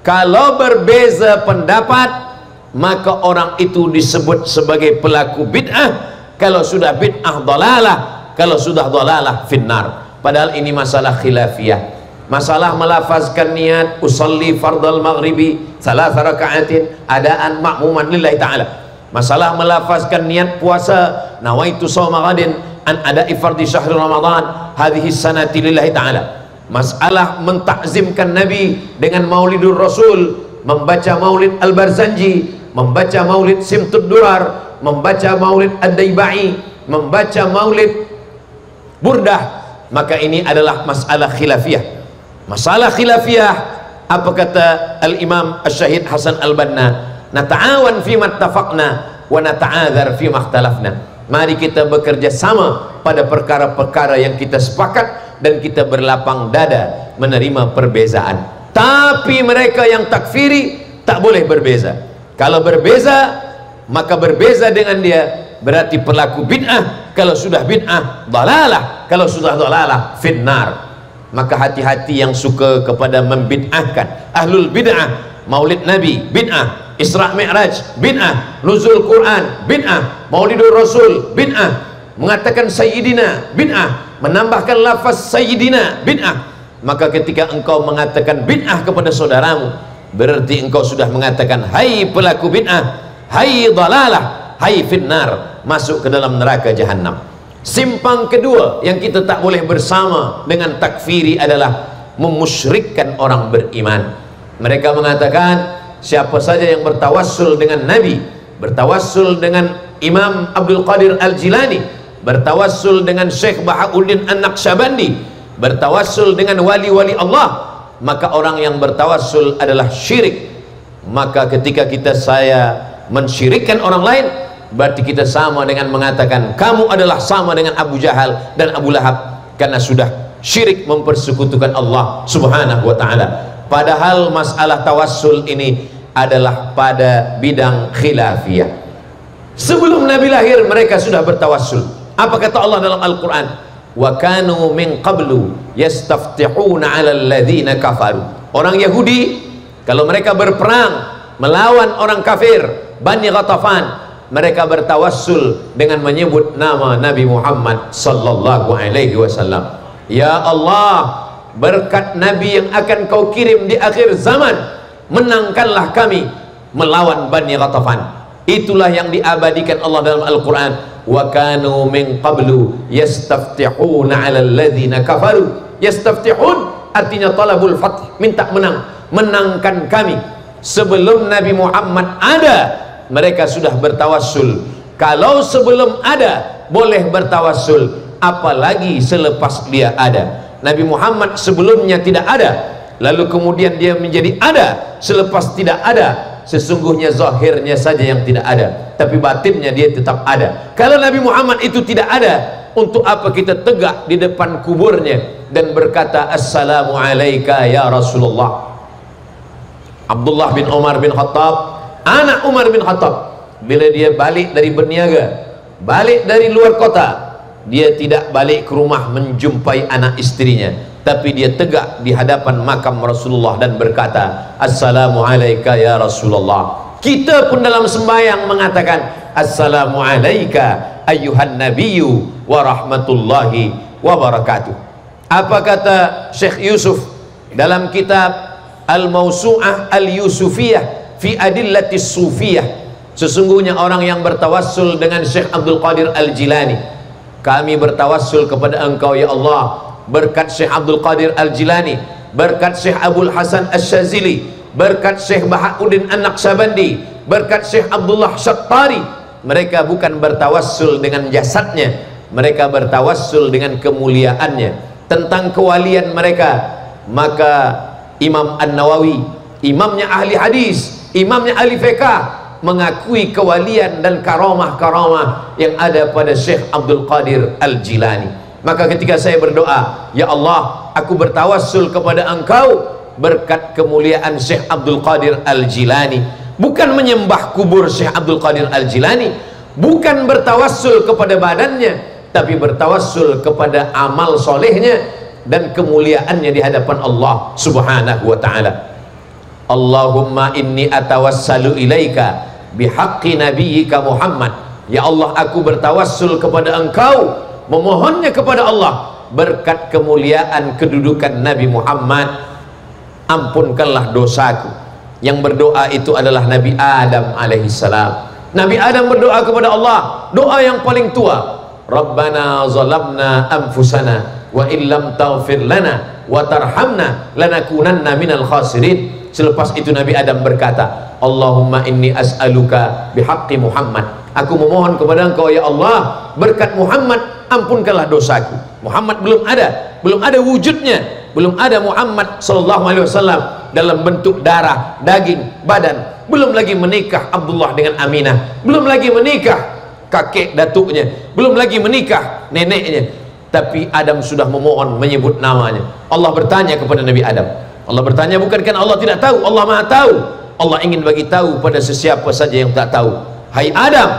kalau berbeza pendapat, maka orang itu disebut sebagai pelaku bid'ah. Kalau sudah bid'ah dhalalah, kalau sudah dhalalah finnar. Padahal ini masalah khilafiyah. Masalah melafazkan niat usalli fardal maghribi 3 raka'atin adaan ma'muman lillahi ta'ala. Masalah melafazkan niat puasa nawaitu shauma ghadin an ada'i fardhi syahr ramadan hadhihi sanati lillahi ta'ala. Masalah mentakzimkan Nabi dengan Maulidur Rasul, membaca Maulid Al-Barzanji, membaca Maulid Simtud Durar, membaca Maulid Ad-Daibai, membaca Maulid Burdah, maka ini adalah masalah khilafiyah. Masalah khilafiyah, apa kata Al-Imam Asy-Syahid Hasan Al-Banna? Nata'awan fima ittafaqna wa nata'adzar fima ikhtalafna. Mari kita bekerja sama pada perkara-perkara yang kita sepakat, dan kita berlapang dada menerima perbezaan. Tapi mereka yang takfiri tak boleh berbeza. Kalau berbeza, maka berbeza dengan dia berarti pelaku bid'ah. Kalau sudah bid'ah, dalalah. Kalau sudah dalalah, finnar. Maka hati-hati yang suka kepada membid'ahkan. Ahlul bid'ah, maulid Nabi bid'ah, Isra Mi'raj bid'ah, nuzul Quran bid'ah, Maulidur Rasul bid'ah, mengatakan Sayyidina bid'ah, menambahkan lafaz Sayyidina bid'ah. Maka ketika engkau mengatakan bid'ah kepada saudaramu, berarti engkau sudah mengatakan hai pelaku bid'ah, hai dalalah, hai finnar, masuk ke dalam neraka jahanam. Simpang kedua yang kita tak boleh bersama dengan takfiri adalah memusyrikkan orang beriman. Mereka mengatakan siapa saja yang bertawassul dengan Nabi, bertawassul dengan Imam Abdul Qadir Al-Jilani, bertawassul dengan Syekh Bahauddin An-Naqsyabandi, bertawassul dengan wali-wali Allah, maka orang yang bertawassul adalah syirik. Maka ketika saya mensyirikkan orang lain, berarti kita sama dengan mengatakan kamu adalah sama dengan Abu Jahal dan Abu Lahab, karena sudah syirik mempersekutukan Allah subhanahu wa ta'ala. Padahal masalah tawassul ini adalah pada bidang khilafiyah. Sebelum Nabi lahir mereka sudah bertawassul. Apa kata Allah dalam Al-Quran? Wa kanu min qablu yastaftihuna 'alal ladzina kafaru. Orang Yahudi kalau mereka berperang melawan orang kafir Bani Ghatafan, mereka bertawassul dengan menyebut nama Nabi Muhammad sallallahu alaihi wasallam. Ya Allah, berkat Nabi yang akan kau kirim di akhir zaman, menangkanlah kami melawan Bani Ghatafan. Itulah yang diabadikan Allah dalam Al-Quran. Wa kanu min qablu yastaftihuna 'alal ladzina kafaru. Yastaftihun artinya talabul fath, minta menang, menangkan kami. Sebelum Nabi Muhammad ada, mereka sudah bertawassul. Kalau sebelum ada boleh bertawassul, apalagi selepas dia ada. Nabi Muhammad sebelumnya tidak ada, lalu kemudian dia menjadi ada selepas tidak ada. Sesungguhnya zahirnya saja yang tidak ada, tapi batinnya dia tetap ada. Kalau Nabi Muhammad itu tidak ada, untuk apa kita tegak di depan kuburnya dan berkata assalamu alayka ya Rasulullah? Abdullah bin Umar bin Khattab, anak Umar bin Khattab, bila dia balik dari berniaga, balik dari luar kota, dia tidak balik ke rumah menjumpai anak istrinya, tapi dia tegak di hadapan makam Rasulullah dan berkata assalamu alayka ya Rasulullah. Kita pun dalam sembahyang mengatakan assalamu alayka ayyuhan nabiyyu wa rahmatullahi wa barakatuh. Apa kata Syekh Yusuf dalam kitab Al-Mawsu'ah Al-Yusufiyah fi Adillatis Sufiyah? Sesungguhnya orang yang bertawassul dengan Syekh Abdul Qadir Al-Jilani, kami bertawassul kepada engkau ya Allah, berkat Syekh Abdul Qadir Al-Jilani, berkat Syekh Abdul Hasan Asy-Syazili, berkat Syekh Bahauddin An-Naqsyabandi, berkat Syekh Abdullah Syattari. Mereka bukan bertawassul dengan jasadnya, mereka bertawassul dengan kemuliaannya, tentang kewalian mereka. Maka Imam An-Nawawi, imamnya ahli hadis, imamnya ahli fiqh, mengakui kewalian dan karamah-karamah yang ada pada Syekh Abdul Qadir Al-Jilani. Maka ketika saya berdoa, ya Allah, aku bertawassul kepada engkau berkat kemuliaan Syekh Abdul Qadir Al-Jilani, bukan menyembah kubur Syekh Abdul Qadir Al-Jilani, bukan bertawassul kepada badannya, tapi bertawassul kepada amal solehnya dan kemuliaannya di hadapan Allah subhanahu wa ta'ala. Allahumma inni atawassalu ilaika bihaqqi nabiyyika Muhammad. Ya Allah, aku bertawassul kepada engkau, memohonnya kepada Allah berkat kemuliaan kedudukan Nabi Muhammad, ampunkanlah dosaku. Yang berdoa itu adalah Nabi Adam alaihissalam. Nabi Adam berdoa kepada Allah, doa yang paling tua, Rabbana zalamna anfusana wa illam taghfir lana wa tarhamna lanakunanna minal khasirin. Selepas itu Nabi Adam berkata, Allahumma inni as'aluka bihaqqi Muhammad. Aku memohon kepada engkau ya Allah, berkat Muhammad ampunkanlah dosaku. Muhammad belum ada wujudnya, belum ada Muhammad sallallahu alaihi wasallam dalam bentuk darah, daging, badan. Belum lagi menikah Abdullah dengan Aminah, belum lagi menikah kakek datuknya, belum lagi menikah neneknya, tapi Adam sudah memohon menyebut namanya. Allah bertanya kepada Nabi Adam, Allah bertanya, bukankah Allah tidak tahu? Allah Maha tahu. Allah ingin bagi tahu pada sesiapa saja yang tak tahu. Hai Adam,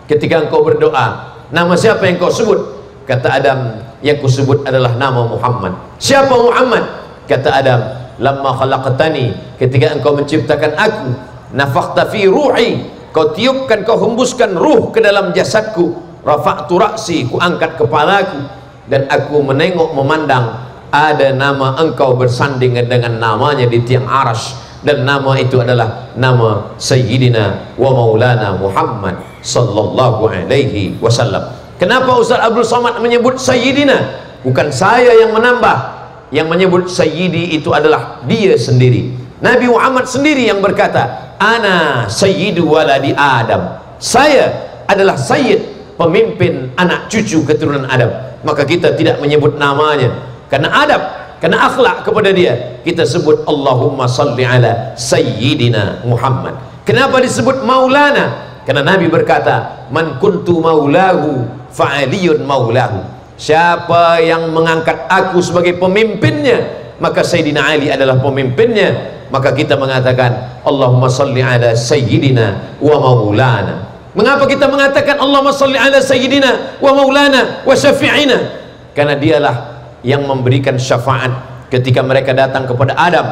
ketika engkau berdoa, nama siapa yang kau sebut? Kata Adam, yang ku sebut adalah nama Muhammad. Siapa Muhammad? Kata Adam, lamma khalaqtani, ketika engkau menciptakan aku, nafakhta fi ruhi, kau tiupkan, kau hembuskan ruh ke dalam jasadku, rafa'tu ra'si, ku angkat kepalaku, dan aku menengok memandang ada nama engkau bersanding dengan namanya di tiang arsy, dan nama itu adalah nama Sayyidina wa Maulana Muhammad sallallahu alaihi wasallam. Kenapa Ustaz Abdul Somad menyebut Sayyidina? Bukan saya yang menambah. Yang menyebut Sayyidi itu adalah dia sendiri. Nabi Muhammad sendiri yang berkata, ana sayyidu waladi Adam, saya adalah sayyid, pemimpin anak cucu keturunan Adam. Maka kita tidak menyebut namanya karena adab, karena akhlak kepada dia. Kita sebut Allahumma salli ala Sayyidina Muhammad. Kenapa disebut Maulana? Karena Nabi berkata, man kuntu maulahu fa'aliyun maulahu, siapa yang mengangkat aku sebagai pemimpinnya, maka Sayyidina Ali adalah pemimpinnya. Maka kita mengatakan Allahumma salli ala Sayyidina wa Maulana. Mengapa kita mengatakan Allahumma salli ala Sayyidina wa Maulana wa Syafi'ina? Karena dialah yang memberikan syafaat ketika mereka datang kepada Adam.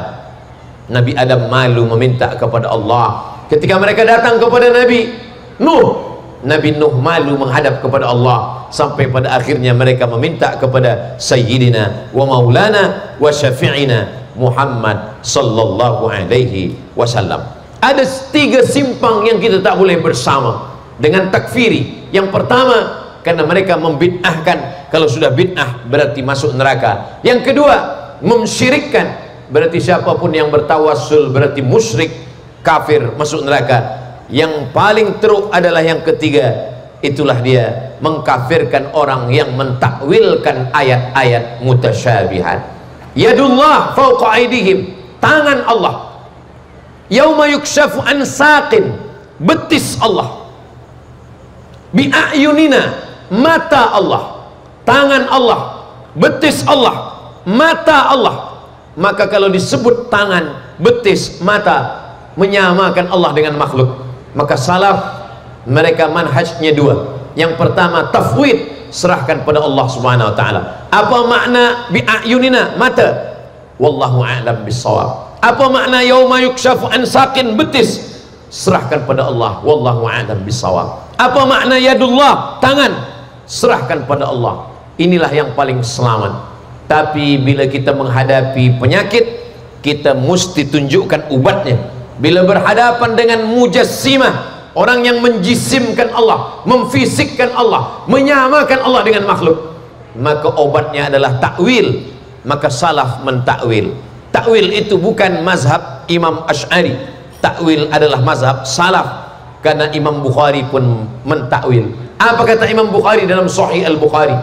Nabi Adam malu meminta kepada Allah. Ketika mereka datang kepada Nabi Nuh, Nabi Nuh malu menghadap kepada Allah. Sampai pada akhirnya mereka meminta kepada Sayyidina wa Maulana wa Syafi'ina Muhammad sallallahu alaihi wasallam. Ada tiga simpang yang kita tak boleh bersama dengan takfiri. Yang pertama, karena mereka membid'ahkan. Kalau sudah bid'ah berarti masuk neraka. Yang kedua, memsyirikkan, berarti siapapun yang bertawassul berarti musyrik, kafir, masuk neraka. Yang paling teruk adalah yang ketiga, itulah dia mengkafirkan orang yang mentakwilkan ayat-ayat mutasyabihat. Yadullah fawqa aydihim, tangan Allah. Yauma yukshafu an saqin, betis Allah. Bi'ayunina, mata Allah. Tangan Allah, betis Allah, mata Allah. Maka kalau disebut tangan, betis, mata, menyamakan Allah dengan makhluk, maka salaf mereka manhajnya dua. Yang pertama tafwid, serahkan pada Allah Subhanahu wa taala. Apa makna bi'ayunina, mata? Wallahu a'lam bissawab. Apa makna yauma yukshafu an saqin, betis? Serahkan pada Allah, wallahu a'lam bissawab. Apa makna yadullah, tangan? Serahkan pada Allah. Inilah yang paling selamat. Tapi bila kita menghadapi penyakit, kita mesti tunjukkan ubatnya. Bila berhadapan dengan mujassimah, orang yang menjisimkan Allah, memfisikkan Allah, menyamakan Allah dengan makhluk, maka obatnya adalah takwil. Maka salaf mentakwil. Takwil itu bukan mazhab Imam Asy'ari. Takwil adalah mazhab salaf. Karena Imam Bukhari pun mentakwil. Apa kata Imam Bukhari dalam Sahih Al-Bukhari?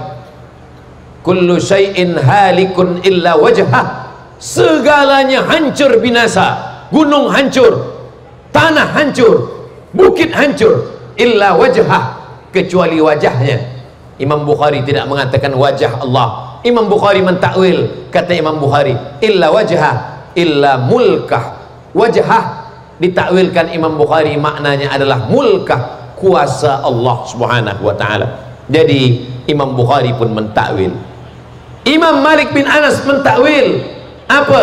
Kullu syai'in halikun illa wajhah, segalanya hancur binasa. Gunung hancur, tanah hancur, bukit hancur, illa wajhah, kecuali wajahnya. Imam Bukhari tidak mengatakan wajah Allah. Imam Bukhari mentakwil. Kata Imam Bukhari, illa wajhah, illa mulkah. Wajhah ditakwilkan Imam Bukhari, maknanya adalah mulkah, kuasa Allah Subhanahu wa taala. Jadi Imam Bukhari pun mentakwil. Imam Malik bin Anas mentakwil. Apa?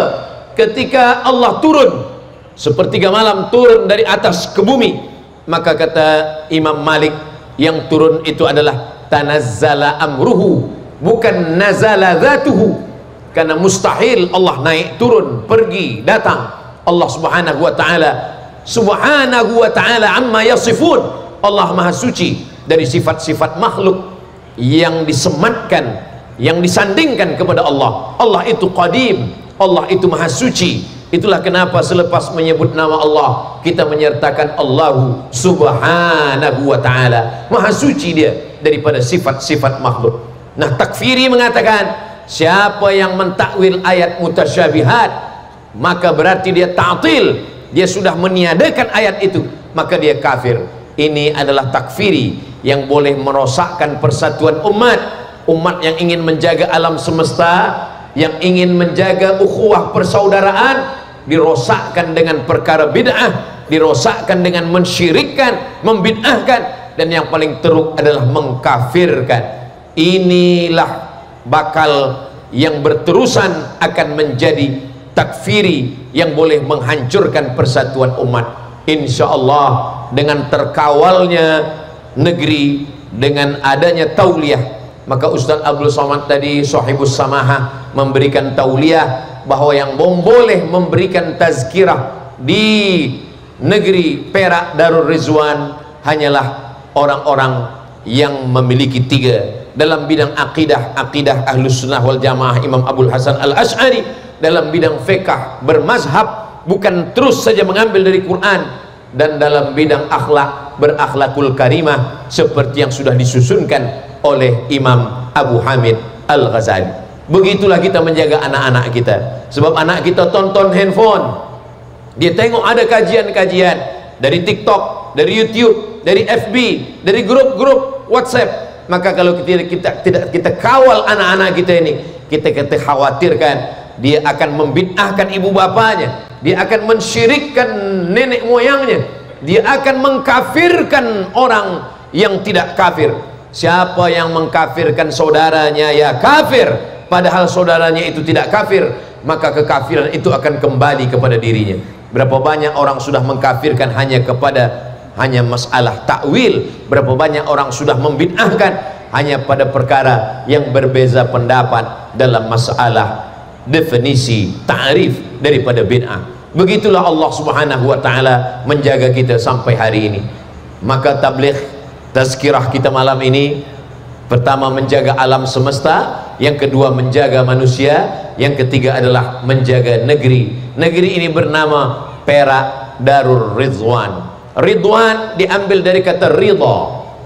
Ketika Allah turun sepertiga malam, turun dari atas ke bumi, maka kata Imam Malik, yang turun itu adalah tanazzala amruhu, bukan nazala dzatuhu. Karena mustahil Allah naik turun, pergi datang. Allah Subhanahu wa taala, Subhanahu wa taala amma yasifun, Allah maha suci dari sifat-sifat makhluk yang disematkan, yang disandingkan kepada Allah. Allah itu qadim, Allah itu maha suci. Itulah kenapa selepas menyebut nama Allah, kita menyertakan Allahu Subhanahu wa ta'ala, maha suci dia daripada sifat-sifat makhluk. Nah, takfiri mengatakan siapa yang mentakwil ayat mutasyabihat, maka berarti dia ta'til, dia sudah meniadakan ayat itu, maka dia kafir. Ini adalah takfiri yang boleh merosakkan persatuan umat. Umat yang ingin menjaga alam semesta, yang ingin menjaga ukhuwah persaudaraan dirosakkan dengan perkara bid'ah, dirosakkan dengan mensyirikkan, membid'ahkan, dan yang paling teruk adalah mengkafirkan. Inilah bakal yang berterusan akan menjadi takfiri yang boleh menghancurkan persatuan umat. Insyaallah dengan terkawalnya negeri, dengan adanya tauliyah, maka Ustaz Abdul Somad tadi Sahibus Samahah memberikan tauliyah bahwa yang boleh memberikan tazkirah di negeri Perak Darul Rizwan hanyalah orang-orang yang memiliki 3 dalam bidang akidah Ahlus Sunnah wal Jamaah Imam Abdul Hasan Al-Asy'ari, dalam bidang fiqh bermazhab bukan terus saja mengambil dari Quran, dan dalam bidang akhlak berakhlakul karimah seperti yang sudah disusunkan oleh Imam Abu Hamid Al-Ghazali. Begitulah kita menjaga anak-anak kita, sebab anak kita tonton handphone, dia tengok ada kajian-kajian dari TikTok, dari YouTube, dari FB, dari grup-grup WhatsApp. Maka kalau kita kawal anak-anak kita ini, kita khawatirkan dia akan membid'ahkan ibu bapanya, dia akan mensyirikkan nenek moyangnya, dia akan mengkafirkan orang yang tidak kafir. Siapa yang mengkafirkan saudaranya ya kafir, padahal saudaranya itu tidak kafir, maka kekafiran itu akan kembali kepada dirinya. Berapa banyak orang sudah mengkafirkan hanya masalah takwil, berapa banyak orang sudah membid'ahkan hanya pada perkara yang berbeza pendapat dalam masalah definisi ta'rif daripada bid'ah. Begitulah Allah Subhanahu wa taala menjaga kita sampai hari ini. Maka tabligh tazkirah kita malam ini, pertama menjaga alam semesta, yang kedua menjaga manusia, yang ketiga adalah menjaga negeri. Negeri ini bernama Perak Darul Rizwan. Ridwan diambil dari kata ridha.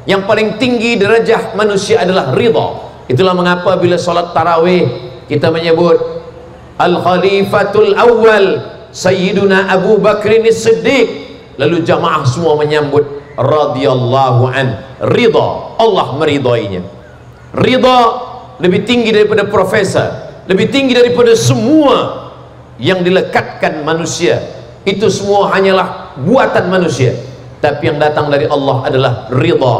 Yang paling tinggi derajah manusia adalah ridha. Itulah mengapa bila salat tarawih kita menyebut Al-Khalifatul Awwal Sayyiduna Abu Bakrin As-Siddiq, lalu jamaah semua menyambut radhiyallahu an. Ridha, Allah meridainya. Ridha lebih tinggi daripada profesor, lebih tinggi daripada semua yang dilekatkan manusia. Itu semua hanyalah buatan manusia, tapi yang datang dari Allah adalah ridha.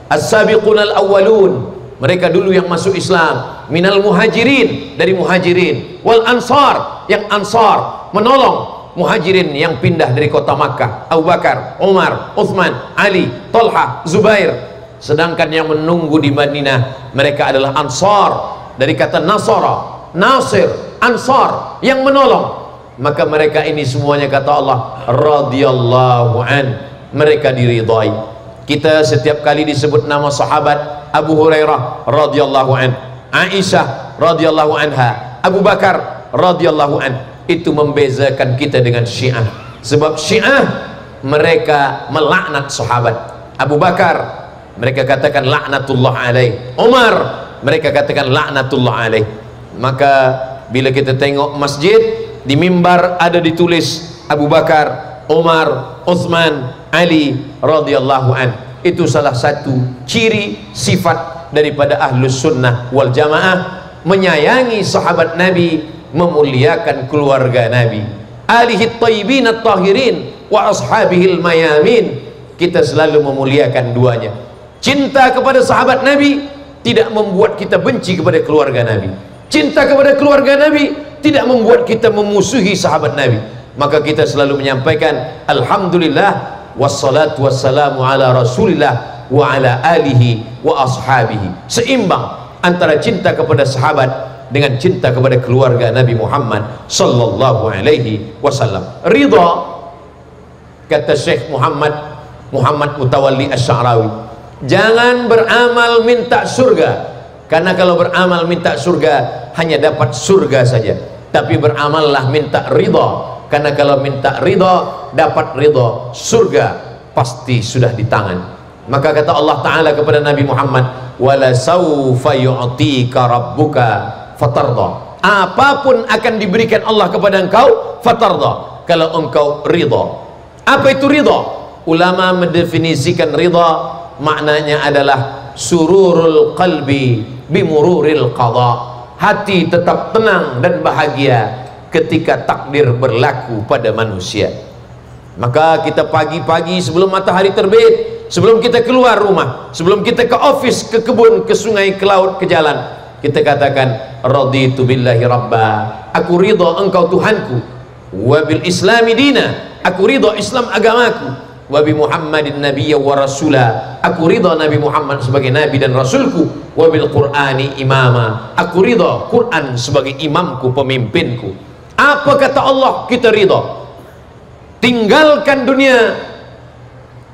As-sabiqunal awwalun, mereka dulu yang masuk Islam, minal muhajirin, dari muhajirin, wal ansar, yang ansar menolong muhajirin yang pindah dari kota Makkah, Abu Bakar, Umar, Uthman, Ali, Talha, Zubair. Sedangkan yang menunggu di Madinah, mereka adalah ansar, dari kata nasara, nasir, ansar, yang menolong. Maka mereka ini semuanya kata Allah radhiyallahu an, mereka diridai. Kita setiap kali disebut nama sahabat, Abu Hurairah radhiyallahu an, Aisyah radhiyallahu anha, Abu Bakar radhiyallahu an, itu membezakan kita dengan Syiah. Sebab Syiah mereka melaknat sahabat. Abu Bakar mereka katakan laknatullah alaih, Umar mereka katakan laknatullah alaih. Maka bila kita tengok masjid, di mimbar ada ditulis Abu Bakar, Umar, Uthman, Ali radhiyallahu an. Itu salah satu ciri sifat daripada Ahlus Sunnah wal Jamaah, menyayangi sahabat Nabi, memuliakan keluarga Nabi, alihi tayyibin at-tahirin wa ashabihil mayamin. Kita selalu memuliakan duanya. Cinta kepada sahabat Nabi tidak membuat kita benci kepada keluarga Nabi. Cinta kepada keluarga Nabi tidak membuat kita memusuhi sahabat Nabi. Maka kita selalu menyampaikan alhamdulillah wassalatu wassalamu ala rasulillah wa ala alihi wa ashabihi. Seimbang antara cinta kepada sahabat dengan cinta kepada keluarga Nabi Muhammad sallallahu alaihi wasallam. Ridha, kata Syekh Muhammad Mutawalli Asy-Sya'rawi, jangan beramal minta surga, karena kalau beramal minta surga hanya dapat surga saja. Tapi beramallah minta ridha, karena kalau minta ridha dapat ridha, surga pasti sudah di tangan. Maka kata Allah Ta'ala kepada Nabi Muhammad, wala sawfa yu'tika rabbuka fatarda, apapun akan diberikan Allah kepada engkau, fatarda, kalau engkau ridha. Apa itu ridha? Ulama mendefinisikan ridha, maknanya adalah sururul qalbi bimururil qadha, hati tetap tenang dan bahagia ketika takdir berlaku pada manusia. Maka kita pagi-pagi sebelum matahari terbit, sebelum kita keluar rumah, sebelum kita ke office, ke kebun, ke sungai, ke laut, ke jalan, kita katakan raditu billahi rabba, aku ridha engkau Tuhanku, wa bil islami dina, aku ridha Islam agamaku, wa bi Muhammadin nabiyya wa rasula, aku ridha Nabi Muhammad sebagai nabi dan rasulku, wa bil Qur'ani imama, aku ridha Quran sebagai imamku, pemimpinku. Apa kata Allah? Kita ridha. Tinggalkan dunia,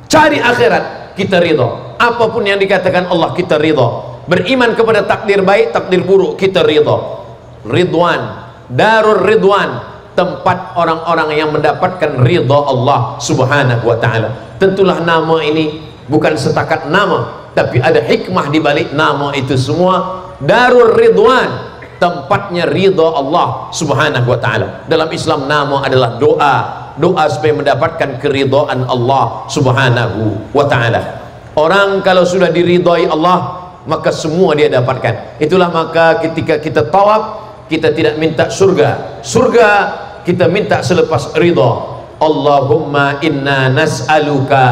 cari akhirat, kita ridha. Apapun yang dikatakan Allah, kita ridha. Beriman kepada takdir baik, takdir buruk, kita ridha. Ridwan, Darul Ridwan, tempat orang-orang yang mendapatkan ridha Allah subhanahu wa ta'ala. Tentulah nama ini bukan setakat nama, tapi ada hikmah di balik nama itu semua. Darul Ridwan, tempatnya ridha Allah subhanahu wa ta'ala. Dalam Islam nama adalah doa, doa supaya mendapatkan keridhaan Allah subhanahu wa ta'ala. Orang kalau sudah diridhai Allah, maka semua dia dapatkan. Itulah maka ketika kita tawaf, kita tidak minta surga. Surga kita minta selepas ridha. Allahumma inna nas'aluka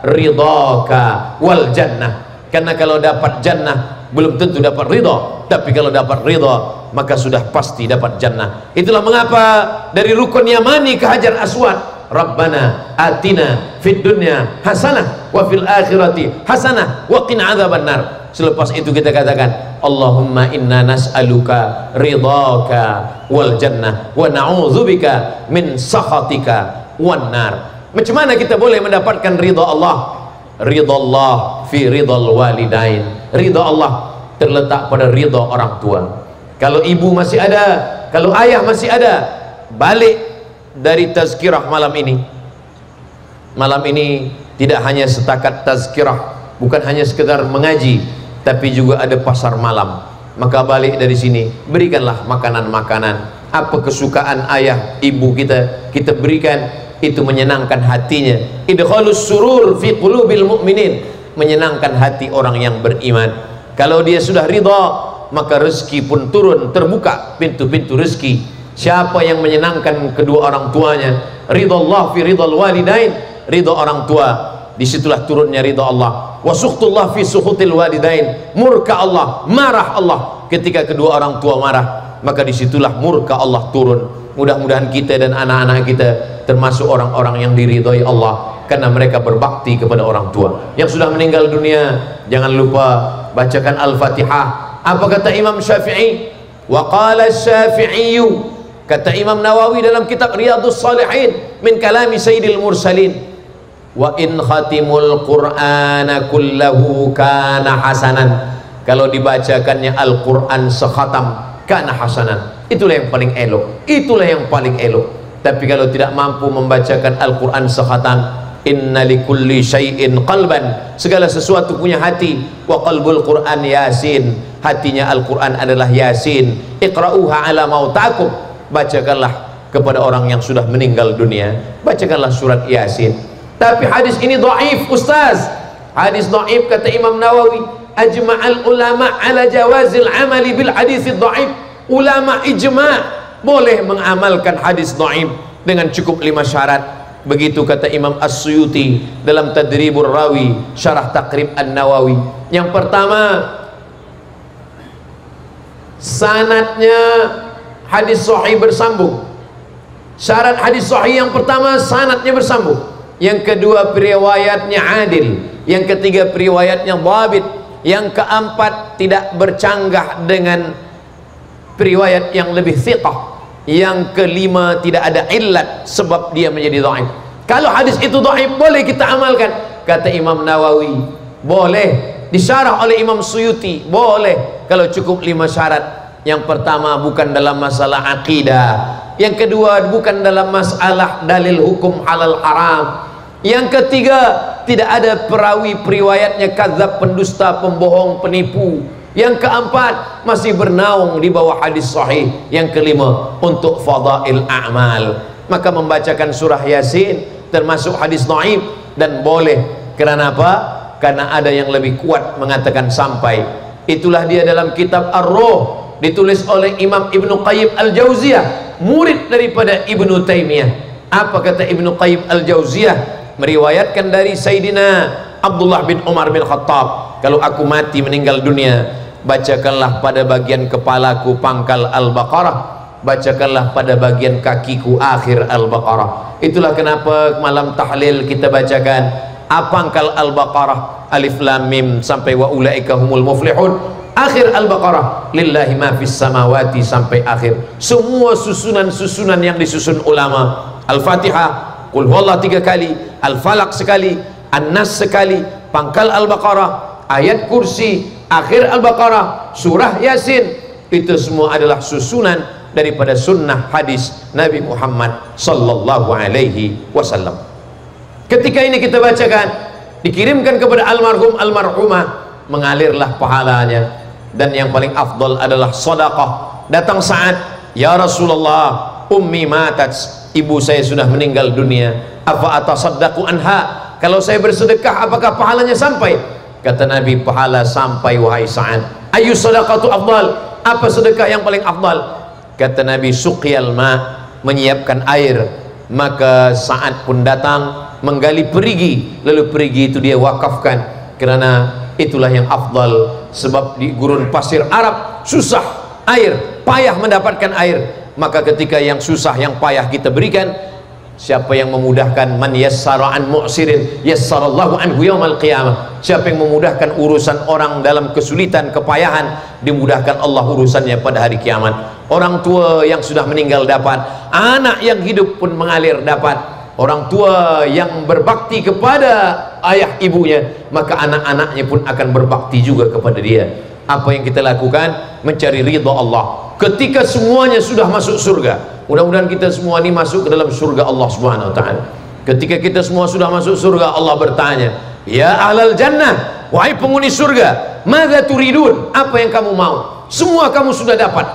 ridhaka wal jannah. Karena kalau dapat jannah belum tentu dapat ridha, tapi kalau dapat ridha maka sudah pasti dapat jannah. Itulah mengapa dari rukun Yamani ke Hajar Aswad, Rabbana atina fid dunya hasanah wa fil akhirati hasanah wa qina adzabannar. Selepas itu kita katakan Allahumma inna nas'aluka ridhaka wal jannah wa na'udzubika min sakhatika wan nar. Macam mana kita boleh mendapatkan ridha Allah? Ridha Allah fi ridhal walidain. Ridha Allah terletak pada ridha orang tua. Kalau ibu masih ada, kalau ayah masih ada, balik dari tazkirah malam ini. Malam ini tidak hanya setakat tazkirah, bukan hanya sekedar mengaji, tapi juga ada pasar malam. Maka balik dari sini, berikanlah makanan-makanan apa kesukaan ayah ibu kita, kita berikan. Itu menyenangkan hatinya. Idkhalus surur fi qulubil mu'minin, menyenangkan hati orang yang beriman. Kalau dia sudah ridha, maka rezeki pun turun, terbuka pintu-pintu rezeki. Siapa yang menyenangkan kedua orang tuanya, ridha Allah fi ridhal walidain, ridha orang tua, disitulah turunnya ridha Allah. Wa sukhtullah fi sukhutil walidain, murka Allah, marah Allah ketika kedua orang tua marah, maka disitulah murka Allah turun. Mudah-mudahan kita dan anak-anak kita termasuk orang-orang yang diridhai Allah karena mereka berbakti kepada orang tua. Yang sudah meninggal dunia, jangan lupa bacakan Al-Fatihah. Apa kata Imam Syafi'i? Wa qala Syafi'i, kata Imam Nawawi dalam kitab Riyadhus Shalihin min kalami Sayyidil Mursalin, wa in khatimul Qur'ana kullahu kana hasanan. Kalau dibacakannya Al-Quran sekhatam, kana hasanan, itulah yang paling elok, itulah yang paling elok. Tapi kalau tidak mampu membacakan Al-Quran sekhatam, inna likulli syai'in qalban, segala sesuatu punya hati. Wa qalbul Quran Yasin, hatinya Al-Quran adalah Yasin. Iqra'uha ala mautakum, bacakanlah kepada orang yang sudah meninggal dunia, bacakanlah surat Yasin. Tapi hadis ini dhaif ustaz, hadis dhaif kata Imam Nawawi. Ajma'al ulama ala jawazil amali bil hadis dhaif. Ulama ijma' boleh mengamalkan hadis dhaif dengan cukup 5 syarat. Begitu kata Imam As-Suyuti dalam Tadribur Rawi syarah Taqrib An-Nawawi. Yang pertama, sanadnya hadis sahih bersambung. Syarat hadis sahih yang pertama, sanadnya bersambung. Yang kedua, periwayatnya adil. Yang ketiga, periwayatnya dhabit. Yang keempat, tidak bercanggah dengan periwayat yang lebih thiqah. Yang kelima, tidak ada illat sebab dia menjadi dhaif. Kalau hadis itu dhaif, boleh kita amalkan. Kata Imam Nawawi, boleh. Disyarah oleh Imam Suyuti, boleh kalau cukup 5 syarat. Yang pertama, bukan dalam masalah akidah. Yang kedua, bukan dalam masalah dalil hukum halal haram. Yang ketiga, tidak ada perawi periwayatnya kadzab, pendusta, pembohong, penipu. Yang keempat, masih bernaung di bawah hadis sahih. Yang kelima, untuk fadail a'mal, maka membacakan surah Yasin termasuk hadis dhaif dan boleh. Karena apa? Karena ada yang lebih kuat mengatakan sampai. Itulah dia dalam kitab Ar-Ruh ditulis oleh Imam Ibnu Qayyim Al-Jauziyah, murid daripada Ibnu Taimiyah. Apa kata Ibnu Qayyim Al-Jauziyah? Meriwayatkan dari Sayyidina Abdullah bin Umar bin Khattab, kalau aku mati meninggal dunia, bacakanlah pada bagian kepalaku pangkal Al-Baqarah, bacakanlah pada bagian kakiku akhir Al-Baqarah. Itulah kenapa malam tahlil kita bacakan pangkal Al-Baqarah, alif lam mim sampai wa ulaika humul muflihun, akhir Al-Baqarah lillahi ma fis samawati sampai akhir. Semua susunan-susunan yang disusun ulama, Al-Fatihah, Qul huwallahu 3 kali, Al-Falaq sekali, An-Nas sekali, pangkal Al-Baqarah, ayat kursi, akhir Al-Baqarah, surah Yasin. Itu semua adalah susunan daripada sunnah hadis Nabi Muhammad sallallahu alaihi wasallam. Ketika ini kita bacakan, dikirimkan kepada almarhum almarhumah, mengalirlah pahalanya. Dan yang paling afdal adalah sedekah. Datang saat, ya Rasulullah, ummi matat, ibu saya sudah meninggal dunia, apa atasaddaqu anha, kalau saya bersedekah apakah pahalanya sampai? Kata Nabi, pahala sampai wahai Sa'ad. Ayu sadaqatu afdal, apa sedekah yang paling afdal? Kata Nabi, suqyal ma, menyiapkan air. Maka Sa'ad pun datang menggali perigi, lalu perigi itu dia wakafkan, kerana itulah yang afdal. Sebab di gurun pasir Arab susah air, payah mendapatkan air. Maka ketika yang susah, yang payah kita berikan, siapa yang memudahkan, man yassara an mu'sirin yassarallahu anhu yaumal qiyamah. Siapa yang memudahkan urusan orang dalam kesulitan, kepayahan, dimudahkan Allah urusannya pada hari kiamat. Orang tua yang sudah meninggal dapat, anak yang hidup pun mengalir dapat. Orang tua yang berbakti kepada ayah ibunya, maka anak-anaknya pun akan berbakti juga kepada dia. Apa yang kita lakukan? Mencari ridha Allah. Ketika semuanya sudah masuk surga, mudah-mudahan kita semua ini masuk ke dalam surga Allah Subhanahu wa taala. Ketika kita semua sudah masuk surga, Allah bertanya, ya ahlal jannah, wahai penghuni surga, madza turidun, apa yang kamu mau? Semua kamu sudah dapat.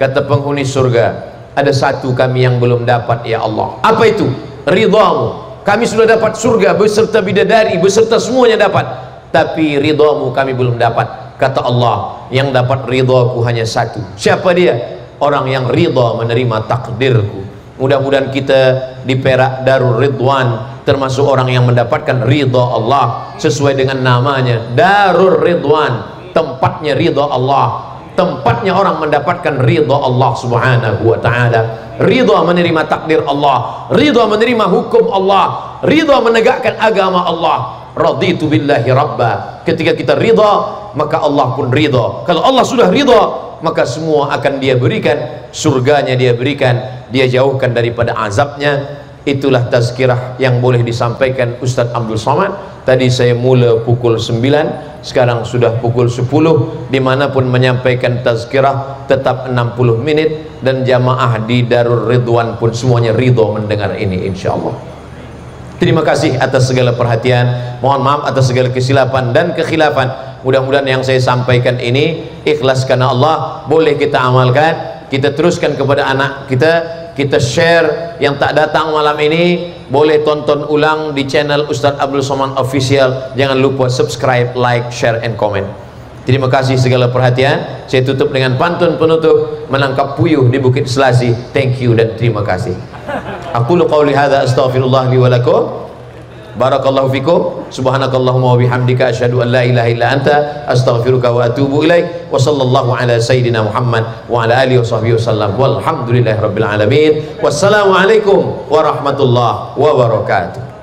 Kata penghuni surga, ada satu kami yang belum dapat ya Allah. Apa itu? Ridhamu. Kami sudah dapat surga beserta bidadari, beserta semuanya dapat, tapi ridhamu kami belum dapat. Kata Allah, yang dapat ridhaku hanya satu. Siapa dia? Orang yang ridha menerima takdirku. Mudah-mudahan kita di Perak Darul Ridwan termasuk orang yang mendapatkan ridha Allah sesuai dengan namanya, Darul Ridwan, tempatnya ridha Allah, tempatnya orang mendapatkan ridha Allah Subhanahu wa taala. Ridha menerima takdir Allah, ridha menerima hukum Allah, ridha menegakkan agama Allah. Raditu billahi rabba. Ketika kita ridha, maka Allah pun ridha. Kalau Allah sudah ridha, maka semua akan dia berikan, surganya dia berikan, dia jauhkan daripada azabnya. Itulah tazkirah yang boleh disampaikan Ustaz Abdul Somad. Tadi saya mula pukul 9, sekarang sudah pukul 10. Dimanapun menyampaikan tazkirah tetap 60 menit, dan jamaah di Darul Ridwan pun semuanya ridha mendengar ini insyaallah. Terima kasih atas segala perhatian, mohon maaf atas segala kesilapan dan kekhilafan. Mudah-mudahan yang saya sampaikan ini ikhlas karena Allah, boleh kita amalkan, kita teruskan kepada anak kita, kita share. Yang tak datang malam ini boleh tonton ulang di channel Ustaz Abdul Somad Official. Jangan lupa subscribe, like, share, and comment. Terima kasih segala perhatian. Saya tutup dengan pantun penutup, menangkap puyuh di Bukit Selasi. Thank you dan terima kasih. Aqulu qawli hadza astaghfirullah li wa lakum. Barakallahu fikum. Subhanakallahumma wa bihamdika asyhadu an la ilaha illa anta astaghfiruka wa atubu ilaik. Wa sallallahu ala sayyidina Muhammad wa ala alihi washabbihi wasallam. Walhamdulillahirabbil alamin. Wassalamu alaikum warahmatullahi wabarakatuh.